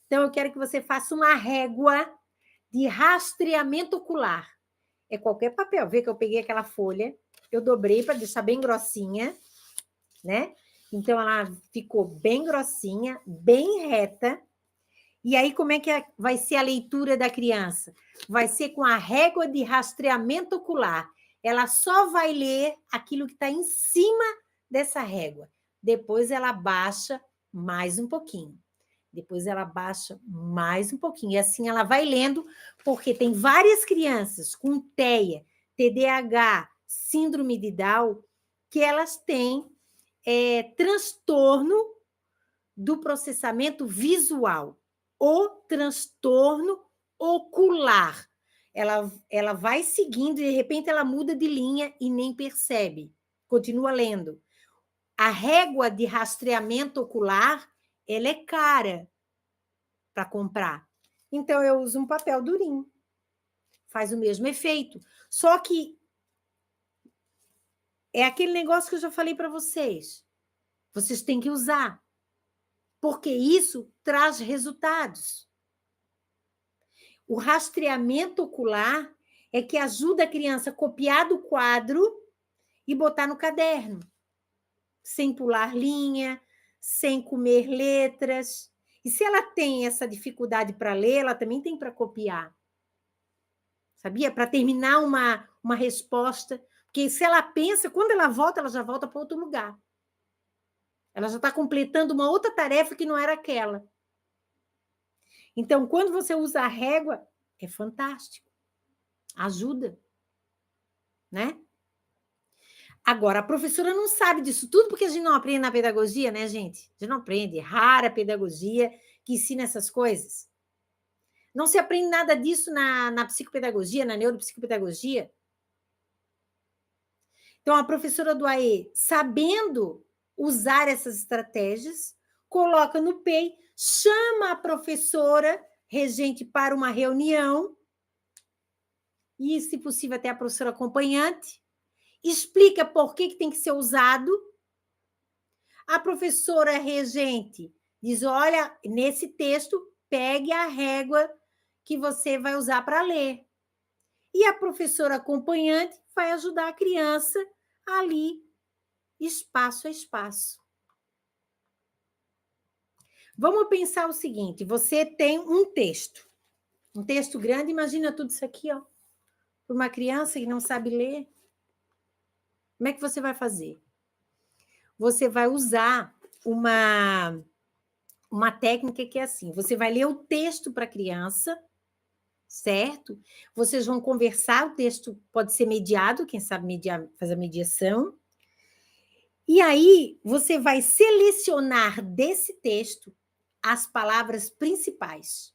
Então, eu quero que você faça uma régua de rastreamento ocular. É qualquer papel. Vê que eu peguei aquela folha, eu dobrei para deixar bem grossinha, né? Então, ela ficou bem grossinha, bem reta. E aí, como é que vai ser a leitura da criança? Vai ser com a régua de rastreamento ocular. Ela só vai ler aquilo que está em cima dessa régua. Depois, ela baixa mais um pouquinho. Depois, ela baixa mais um pouquinho. E assim, ela vai lendo, porque tem várias crianças com TEA, TDAH, síndrome de Down, que elas têm transtorno do processamento visual, o transtorno ocular. Ela vai seguindo e, de repente, ela muda de linha e nem percebe. Continua lendo. A régua de rastreamento ocular, ela é cara para comprar. Então, eu uso um papel durinho. Faz o mesmo efeito. Só que é aquele negócio que eu já falei para vocês. Vocês têm que usar. Porque isso traz resultados. O rastreamento ocular é que ajuda a criança a copiar do quadro e botar no caderno, sem pular linha, sem comer letras. E se ela tem essa dificuldade para ler, ela também tem para copiar. Sabia? Para terminar uma resposta. Porque se ela pensa, quando ela já volta para outro lugar. Ela já está completando uma outra tarefa que não era aquela. Então, quando você usa a régua, é fantástico. Ajuda. Né? Agora, a professora não sabe disso tudo porque a gente não aprende na pedagogia, né, gente? A gente não aprende. É rara a pedagogia que ensina essas coisas. Não se aprende nada disso na psicopedagogia, na neuropsicopedagogia. Então, a professora do AE, sabendo usar essas estratégias, coloca no PEI, chama a professora regente para uma reunião, e, se possível, até a professora acompanhante, explica por que tem que ser usado. A professora regente diz, olha, nesse texto, pegue a régua que você vai usar para ler. E a professora acompanhante vai ajudar a criança ali, espaço a espaço. Vamos pensar o seguinte, você tem um texto grande, imagina tudo isso aqui, ó, para uma criança que não sabe ler. Como é que você vai fazer? Você vai usar uma técnica que é assim, você vai ler o texto para a criança, certo? Vocês vão conversar, o texto pode ser mediado, quem sabe faz a mediação. E aí, você vai selecionar desse texto as palavras principais.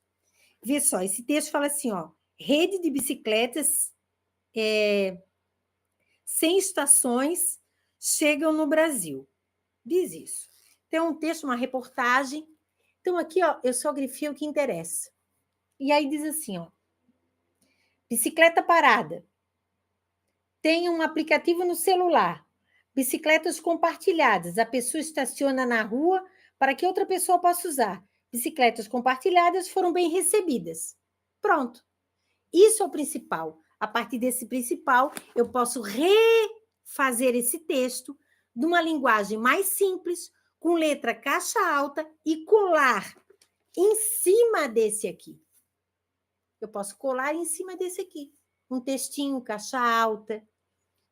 Vê só, esse texto fala assim, ó, rede de bicicletas sem estações chegam no Brasil. Diz isso. Então, um texto, uma reportagem. Então, aqui, ó, eu só grifei o que interessa. E aí diz assim, ó, bicicleta parada. Tem um aplicativo no celular. Bicicletas compartilhadas. A pessoa estaciona na rua para que outra pessoa possa usar. Bicicletas compartilhadas foram bem recebidas. Pronto. Isso é o principal. A partir desse principal, eu posso refazer esse texto de uma linguagem mais simples, com letra caixa alta e colar em cima desse aqui. Eu posso colar em cima desse aqui. Um textinho, caixa alta,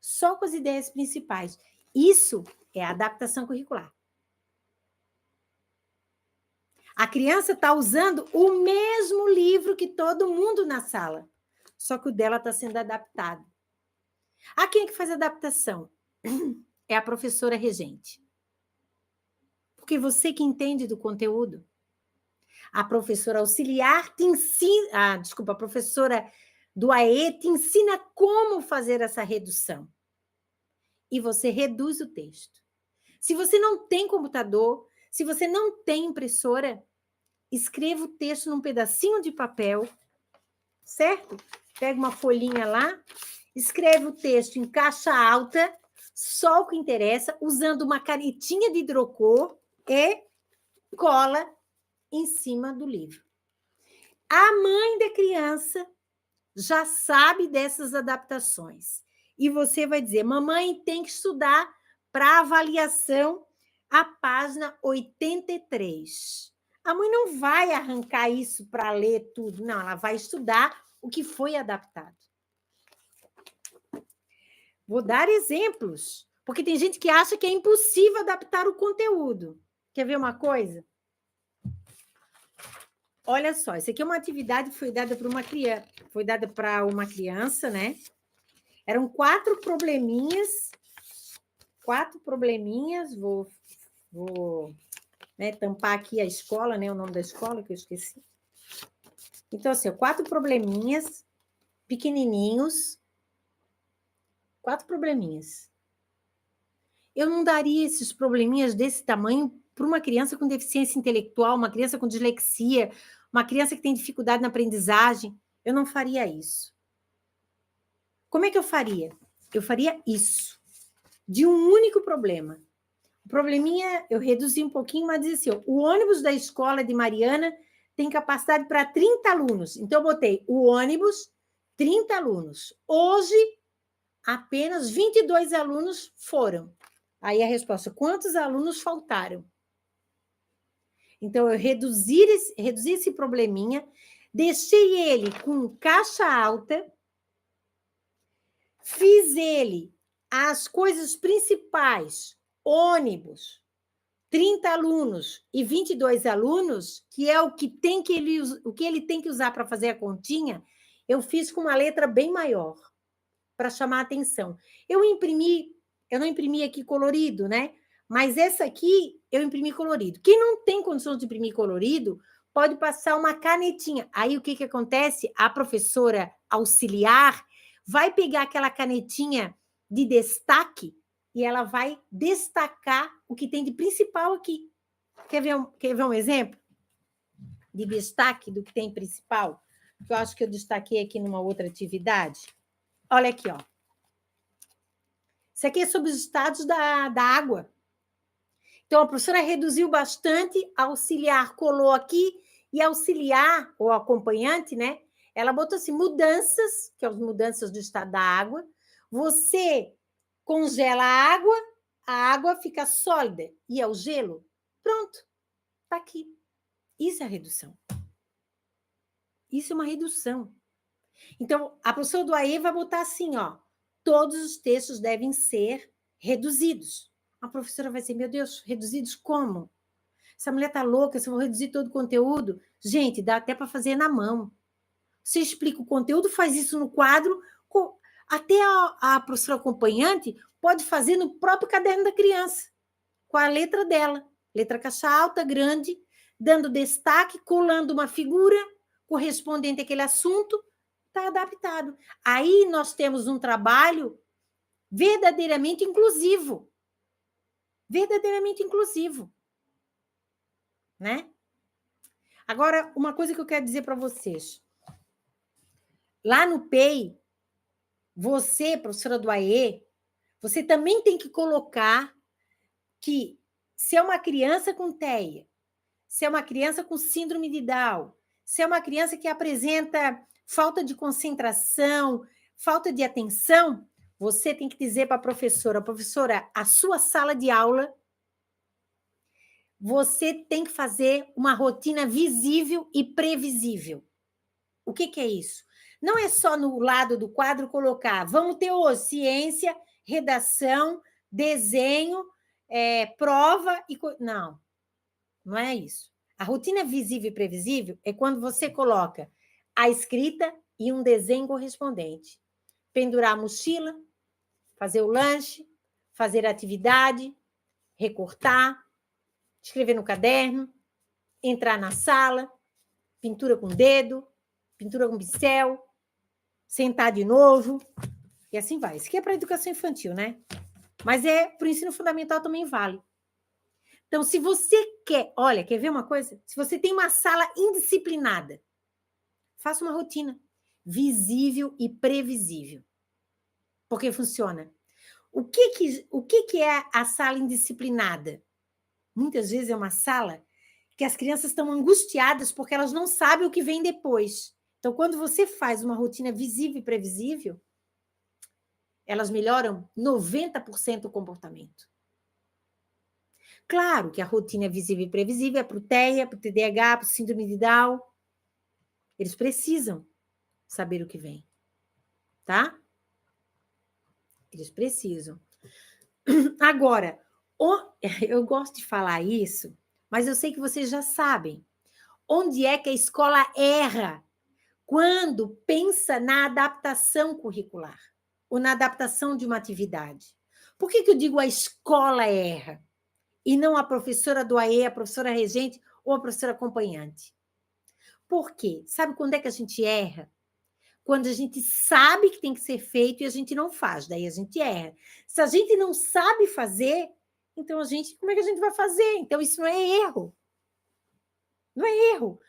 só com as ideias principais. Isso é adaptação curricular. A criança está usando o mesmo livro que todo mundo na sala, só que o dela está sendo adaptado. A quem é que faz a adaptação? É a professora regente. Porque você que entende do conteúdo. A professora auxiliar te ensina... a professora do AE te ensina como fazer essa redução. E você reduz o texto. Se você não tem computador, se você não tem impressora, escreva o texto num pedacinho de papel, certo? Pega uma folhinha lá, escreve o texto em caixa alta, só o que interessa, usando uma canetinha de hidrocor e cola em cima do livro. A mãe da criança já sabe dessas adaptações. E você vai dizer, mamãe tem que estudar para avaliação a página 83. A mãe não vai arrancar isso para ler tudo, não, ela vai estudar o que foi adaptado. Vou dar exemplos, porque tem gente que acha que é impossível adaptar o conteúdo. Quer ver uma coisa? Olha só, isso aqui é uma atividade que foi dada para uma criança, né? Eram 4 probleminhas, vou né, tampar aqui a escola, né, o nome da escola que eu esqueci. Então, assim, 4 probleminhas pequenininhos, 4 probleminhas. Eu não daria esses probleminhas desse tamanho para uma criança com deficiência intelectual, uma criança com dislexia, uma criança que tem dificuldade na aprendizagem. Eu não faria isso. Como é que eu faria? Eu faria isso, de um único problema. O probleminha, eu reduzi um pouquinho, mas dizia assim, o ônibus da escola de Mariana tem capacidade para 30 alunos. Então, eu botei o ônibus, 30 alunos. Hoje, apenas 22 alunos foram. Aí a resposta, quantos alunos faltaram? Então, eu reduzi esse probleminha, deixei ele com caixa alta, fiz ele as coisas principais, ônibus, 30 alunos e 22 alunos, que é o que ele tem que usar para fazer a continha, eu fiz com uma letra bem maior, para chamar a atenção. Eu não imprimi aqui colorido, né? Mas essa aqui eu imprimi colorido. Quem não tem condição de imprimir colorido, pode passar uma canetinha. Aí o que acontece? A professora auxiliar vai pegar aquela canetinha de destaque e ela vai destacar o que tem de principal aqui. Quer ver um exemplo de destaque do que tem principal? Que eu acho que eu destaquei aqui numa outra atividade. Olha aqui, ó. Isso aqui é sobre os estados da água. Então, a professora reduziu bastante, a auxiliar colou aqui, e a auxiliar, ou acompanhante, né? Ela botou assim, mudanças, que são as mudanças do estado da água. Você congela a água fica sólida, e é o gelo. Pronto, está aqui. Isso é redução. Isso é uma redução. Então, a professora do AE vai botar assim, ó, todos os textos devem ser reduzidos. A professora vai dizer, meu Deus, reduzidos como? Essa mulher está louca, se eu vou reduzir todo o conteúdo. Gente, dá até para fazer na mão. Você explica o conteúdo, faz isso no quadro, até a professora acompanhante pode fazer no próprio caderno da criança, com a letra dela, letra caixa alta, grande, dando destaque, colando uma figura correspondente àquele assunto, está adaptado. Aí nós temos um trabalho verdadeiramente inclusivo. Verdadeiramente inclusivo. Né? Agora, uma coisa que eu quero dizer para vocês. Lá no PEI, você, professora do AE, você também tem que colocar que se é uma criança com TEA, se é uma criança com síndrome de Down, se é uma criança que apresenta falta de concentração, falta de atenção, você tem que dizer para a professora, a sua sala de aula, você tem que fazer uma rotina visível e previsível. O que é isso? Não é só no lado do quadro colocar, vamos ter hoje ciência, redação, desenho, prova e... Não, não é isso. A rotina visível e previsível é quando você coloca a escrita e um desenho correspondente. Pendurar a mochila, fazer o lanche, fazer a atividade, recortar, escrever no caderno, entrar na sala, pintura com dedo, pintura com pincel, sentar de novo, e assim vai. Isso aqui é para a educação infantil, né? Mas para o ensino fundamental também vale. Então, se você quer... Olha, quer ver uma coisa? Se você tem uma sala indisciplinada, faça uma rotina visível e previsível. Porque funciona. O que é a sala indisciplinada? Muitas vezes é uma sala que as crianças estão angustiadas porque elas não sabem o que vem depois. Então, quando você faz uma rotina visível e previsível, elas melhoram 90% o comportamento. Claro que a rotina visível e previsível é para o TEA, para o TDAH, para o síndrome de Down. Eles precisam saber o que vem, tá? Eles precisam. Agora, eu gosto de falar isso, mas eu sei que vocês já sabem. Onde é que a escola erra quando pensa na adaptação curricular ou na adaptação de uma atividade? Por que eu digo a escola erra e não a professora do AE, a professora regente ou a professora acompanhante? Por quê? Sabe quando é que a gente erra? Quando a gente sabe que tem que ser feito e a gente não faz, daí a gente erra. Se a gente não sabe fazer, então como é que a gente vai fazer? Então, isso não é erro. Não é erro.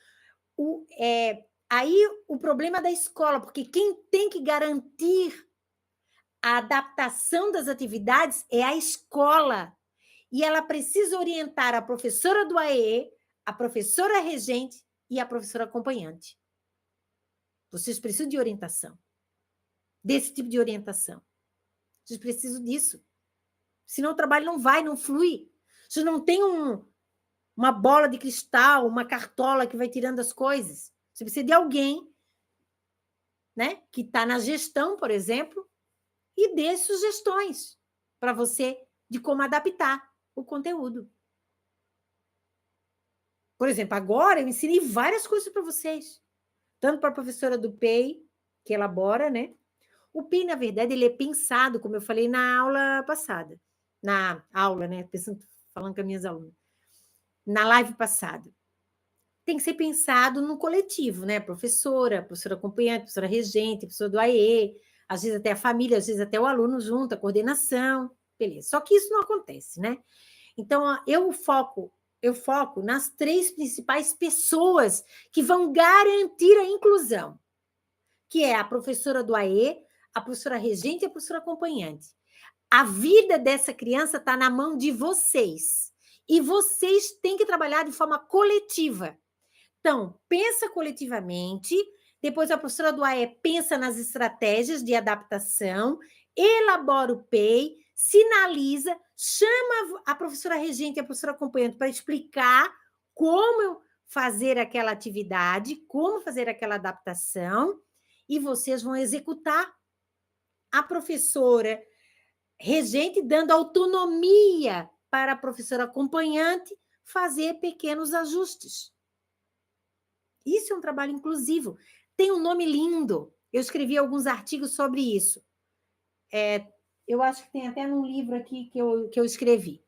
Aí o problema da escola, porque quem tem que garantir a adaptação das atividades é a escola. E ela precisa orientar a professora do AE, a professora regente e a professora acompanhante. Vocês precisam de orientação, desse tipo de orientação. Vocês precisam disso. Senão o trabalho não flui. Vocês não têm uma bola de cristal, uma cartola que vai tirando as coisas. Você precisa de alguém, né, que está na gestão, por exemplo, e dê sugestões para você de como adaptar o conteúdo. Por exemplo, agora eu ensinei várias coisas para vocês. Tanto para a professora do PEI, que elabora, né? O PEI, na verdade, ele é pensado, como eu falei na aula passada. Na aula, né? Falando com as minhas alunas. Na live passada. Tem que ser pensado no coletivo, né? Professora acompanhante, professora regente, professora do AE, às vezes até a família, às vezes até o aluno junto, a coordenação, beleza. Só que isso não acontece, né? Então, eu foco nas 3 principais pessoas que vão garantir a inclusão, que é a professora do AE, a professora regente e a professora acompanhante. A vida dessa criança está na mão de vocês. E vocês têm que trabalhar de forma coletiva. Então, pensa coletivamente, depois a professora do AE pensa nas estratégias de adaptação, elabora o PEI, sinaliza, chama a professora regente e a professora acompanhante para explicar como fazer aquela atividade, como fazer aquela adaptação, e vocês vão executar. A professora regente dando autonomia para a professora acompanhante fazer pequenos ajustes. Isso é um trabalho inclusivo. Tem um nome lindo. Eu escrevi alguns artigos sobre isso. Eu acho que tem até num livro aqui que eu escrevi.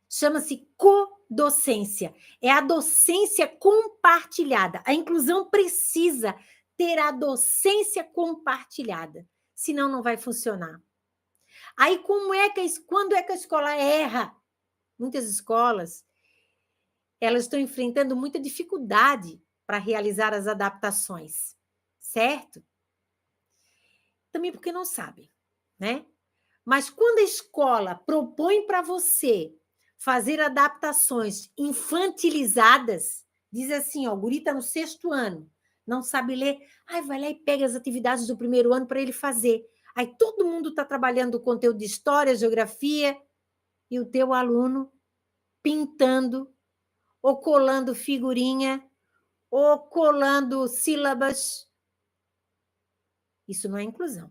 Chama-se codocência. É a docência compartilhada. A inclusão precisa ter a docência compartilhada. Senão não vai funcionar. Aí, quando é que a escola erra? Muitas escolas elas estão enfrentando muita dificuldade para realizar as adaptações, certo? Também porque não sabem, né? Mas quando a escola propõe para você fazer adaptações infantilizadas, diz assim, ó, o guri está no 6º ano, não sabe ler, aí vai lá e pega as atividades do primeiro ano para ele fazer. Aí todo mundo está trabalhando o conteúdo de história, geografia, e o teu aluno pintando, ou colando figurinha, ou colando sílabas. Isso não é inclusão.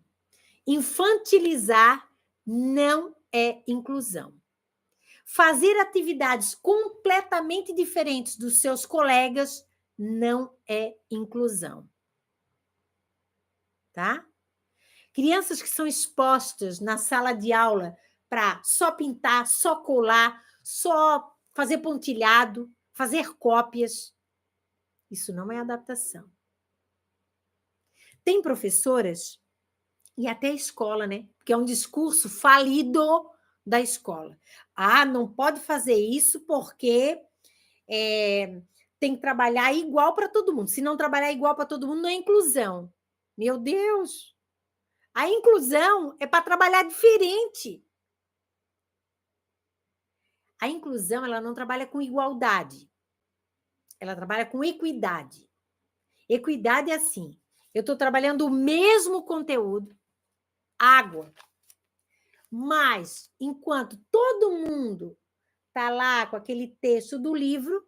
Infantilizar não é inclusão. Fazer atividades completamente diferentes dos seus colegas não é inclusão. Tá? Crianças que são expostas na sala de aula para só pintar, só colar, só fazer pontilhado, fazer cópias, isso não é adaptação. Tem professoras, e até a escola, né? Porque é um discurso falido da escola. Ah, não pode fazer isso porque tem que trabalhar igual para todo mundo. Se não trabalhar igual para todo mundo, não é inclusão. Meu Deus! A inclusão é para trabalhar diferente. A inclusão, ela não trabalha com igualdade. Ela trabalha com equidade. Equidade é assim, eu estou trabalhando o mesmo conteúdo, água, mas enquanto todo mundo está lá com aquele texto do livro,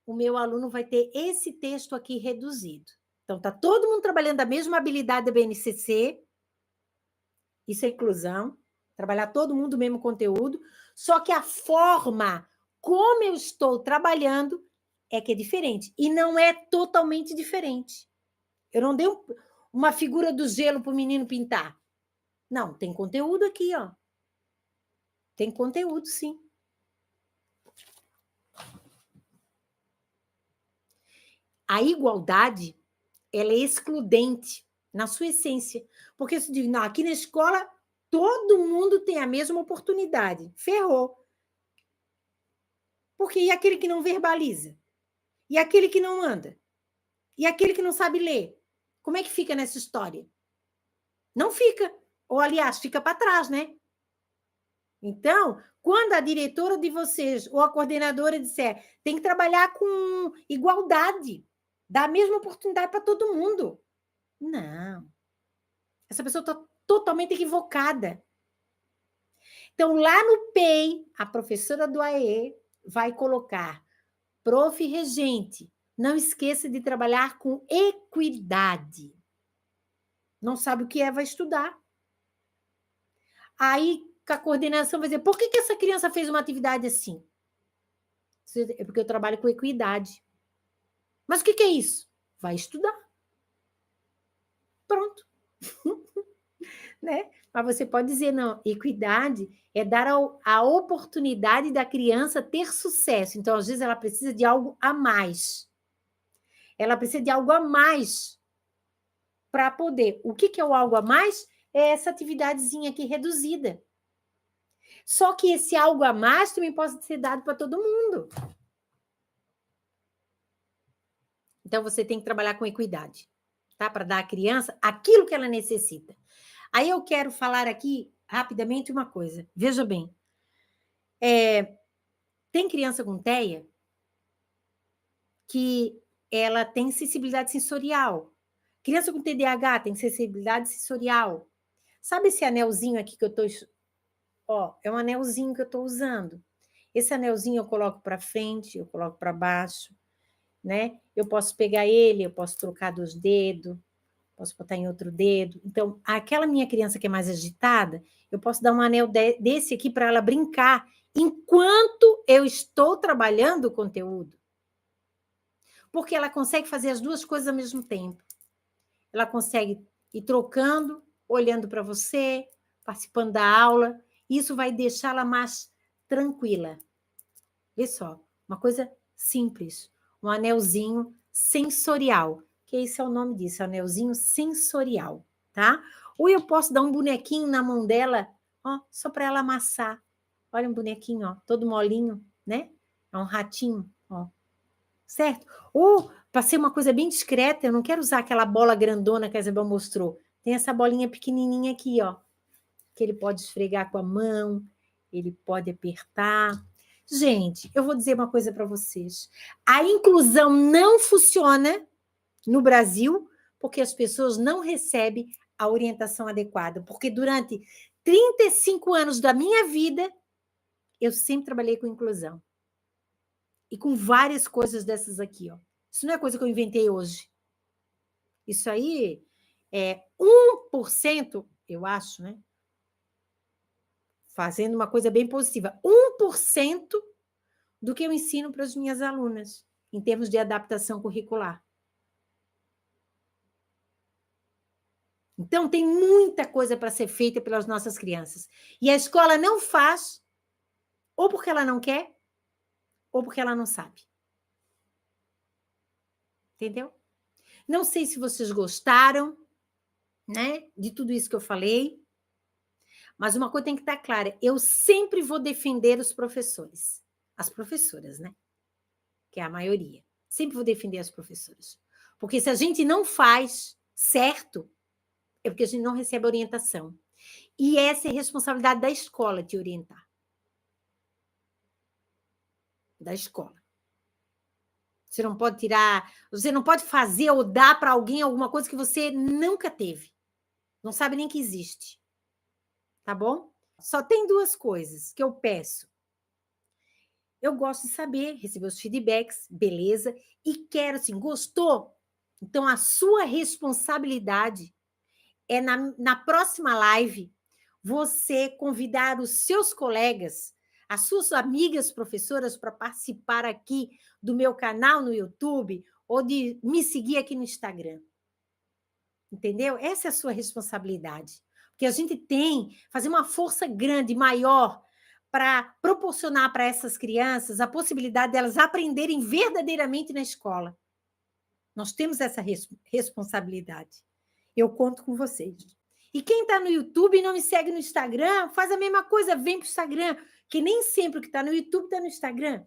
o meu aluno vai ter esse texto aqui reduzido. Então, está todo mundo trabalhando a mesma habilidade da BNCC, isso é inclusão, trabalhar todo mundo o mesmo conteúdo, só que a forma como eu estou trabalhando é que é diferente, e não é totalmente diferente. Eu não dei uma figura do gelo para o menino pintar. Não, tem conteúdo aqui, ó. Tem conteúdo, sim. A igualdade, ela é excludente na sua essência. Porque se diz, não, aqui na escola todo mundo tem a mesma oportunidade. Ferrou. Porque e aquele que não verbaliza? E aquele que não anda? E aquele que não sabe ler? Como é que fica nessa história? Não fica. Ou, aliás, fica para trás, né? Então, quando a diretora de vocês ou a coordenadora disser tem que trabalhar com igualdade, dar a mesma oportunidade para todo mundo. Não. Essa pessoa está totalmente equivocada. Então, lá no PEI, a professora do AE vai colocar, prof. Regente, não esqueça de trabalhar com equidade. Não sabe o que é, vai estudar. Aí, a coordenação vai dizer, por que essa criança fez uma atividade assim? É porque eu trabalho com equidade. Mas o que é isso? Vai estudar. Pronto. Né? Mas você pode dizer, não, equidade é dar a oportunidade da criança ter sucesso. Então, às vezes, ela precisa de algo a mais. Ela precisa de algo a mais para poder. O que é o algo a mais? É essa atividadezinha aqui reduzida. Só que esse algo a mais também pode ser dado para todo mundo. Então, você tem que trabalhar com equidade, tá? Para dar à criança aquilo que ela necessita. Aí eu quero falar aqui, rapidamente, uma coisa. Veja bem. Tem criança com TEA que ela tem sensibilidade sensorial. Criança com TDAH tem sensibilidade sensorial. Sabe esse anelzinho aqui que eu estou... Ó, é um anelzinho que eu estou usando. Esse anelzinho eu coloco para frente, eu coloco para baixo, né? Eu posso pegar ele, eu posso trocar dos dedos, posso botar em outro dedo. Então, aquela minha criança que é mais agitada, eu posso dar um anel desse aqui para ela brincar enquanto eu estou trabalhando o conteúdo. Porque ela consegue fazer as duas coisas ao mesmo tempo. Ela consegue ir trocando, olhando para você, participando da aula. Isso vai deixá-la mais tranquila. Vê só, uma coisa simples. Um anelzinho sensorial. Que esse é o nome disso, anelzinho sensorial, tá? Ou eu posso dar um bonequinho na mão dela, ó, só para ela amassar. Olha um bonequinho, ó, todo molinho, né? É um ratinho, ó. Certo? Ou, para ser uma coisa bem discreta, eu não quero usar aquela bola grandona que a Isabel mostrou. Tem essa bolinha pequenininha aqui, ó, que ele pode esfregar com a mão, ele pode apertar. Gente, eu vou dizer uma coisa para vocês. A inclusão não funciona no Brasil, porque as pessoas não recebem a orientação adequada. Porque durante 35 anos da minha vida, eu sempre trabalhei com inclusão. E com várias coisas dessas aqui, ó. Isso não é coisa que eu inventei hoje. Isso aí é 1%, eu acho, né? Fazendo uma coisa bem positiva. 1% do que eu ensino para as minhas alunas, em termos de adaptação curricular. Então, tem muita coisa para ser feita pelas nossas crianças. E a escola não faz, ou porque ela não quer, ou porque ela não sabe. Entendeu? Não sei se vocês gostaram, né, de tudo isso que eu falei, mas uma coisa tem que estar clara: eu sempre vou defender os professores. As professoras, né? Que é a maioria. Sempre vou defender as professoras. Porque se a gente não faz certo, é porque a gente não recebe orientação. E essa é a responsabilidade da escola, te orientar. Da escola. Você não pode tirar, você não pode fazer ou dar para alguém alguma coisa que você nunca teve. Não sabe nem que existe. Tá bom? Só tem duas coisas que eu peço. Eu gosto de saber, receber os feedbacks, beleza, e quero, assim, gostou? Então, a sua responsabilidade é, na próxima live, você convidar os seus colegas, as suas amigas professoras para participar aqui do meu canal no YouTube ou de me seguir aqui no Instagram. Entendeu? Essa é a sua responsabilidade. Porque a gente tem que fazer uma força grande, maior, para proporcionar para essas crianças a possibilidade delas aprenderem verdadeiramente na escola. Nós temos essa responsabilidade. Eu conto com vocês. E quem está no YouTube e não me segue no Instagram, faz a mesma coisa, vem para o Instagram, que nem sempre o que está no YouTube está no Instagram.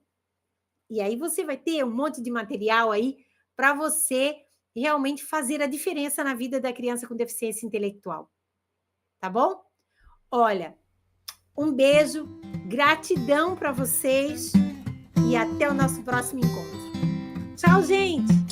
E aí você vai ter um monte de material aí para você realmente fazer a diferença na vida da criança com deficiência intelectual. Tá bom? Olha, um beijo, gratidão para vocês e até o nosso próximo encontro. Tchau, gente!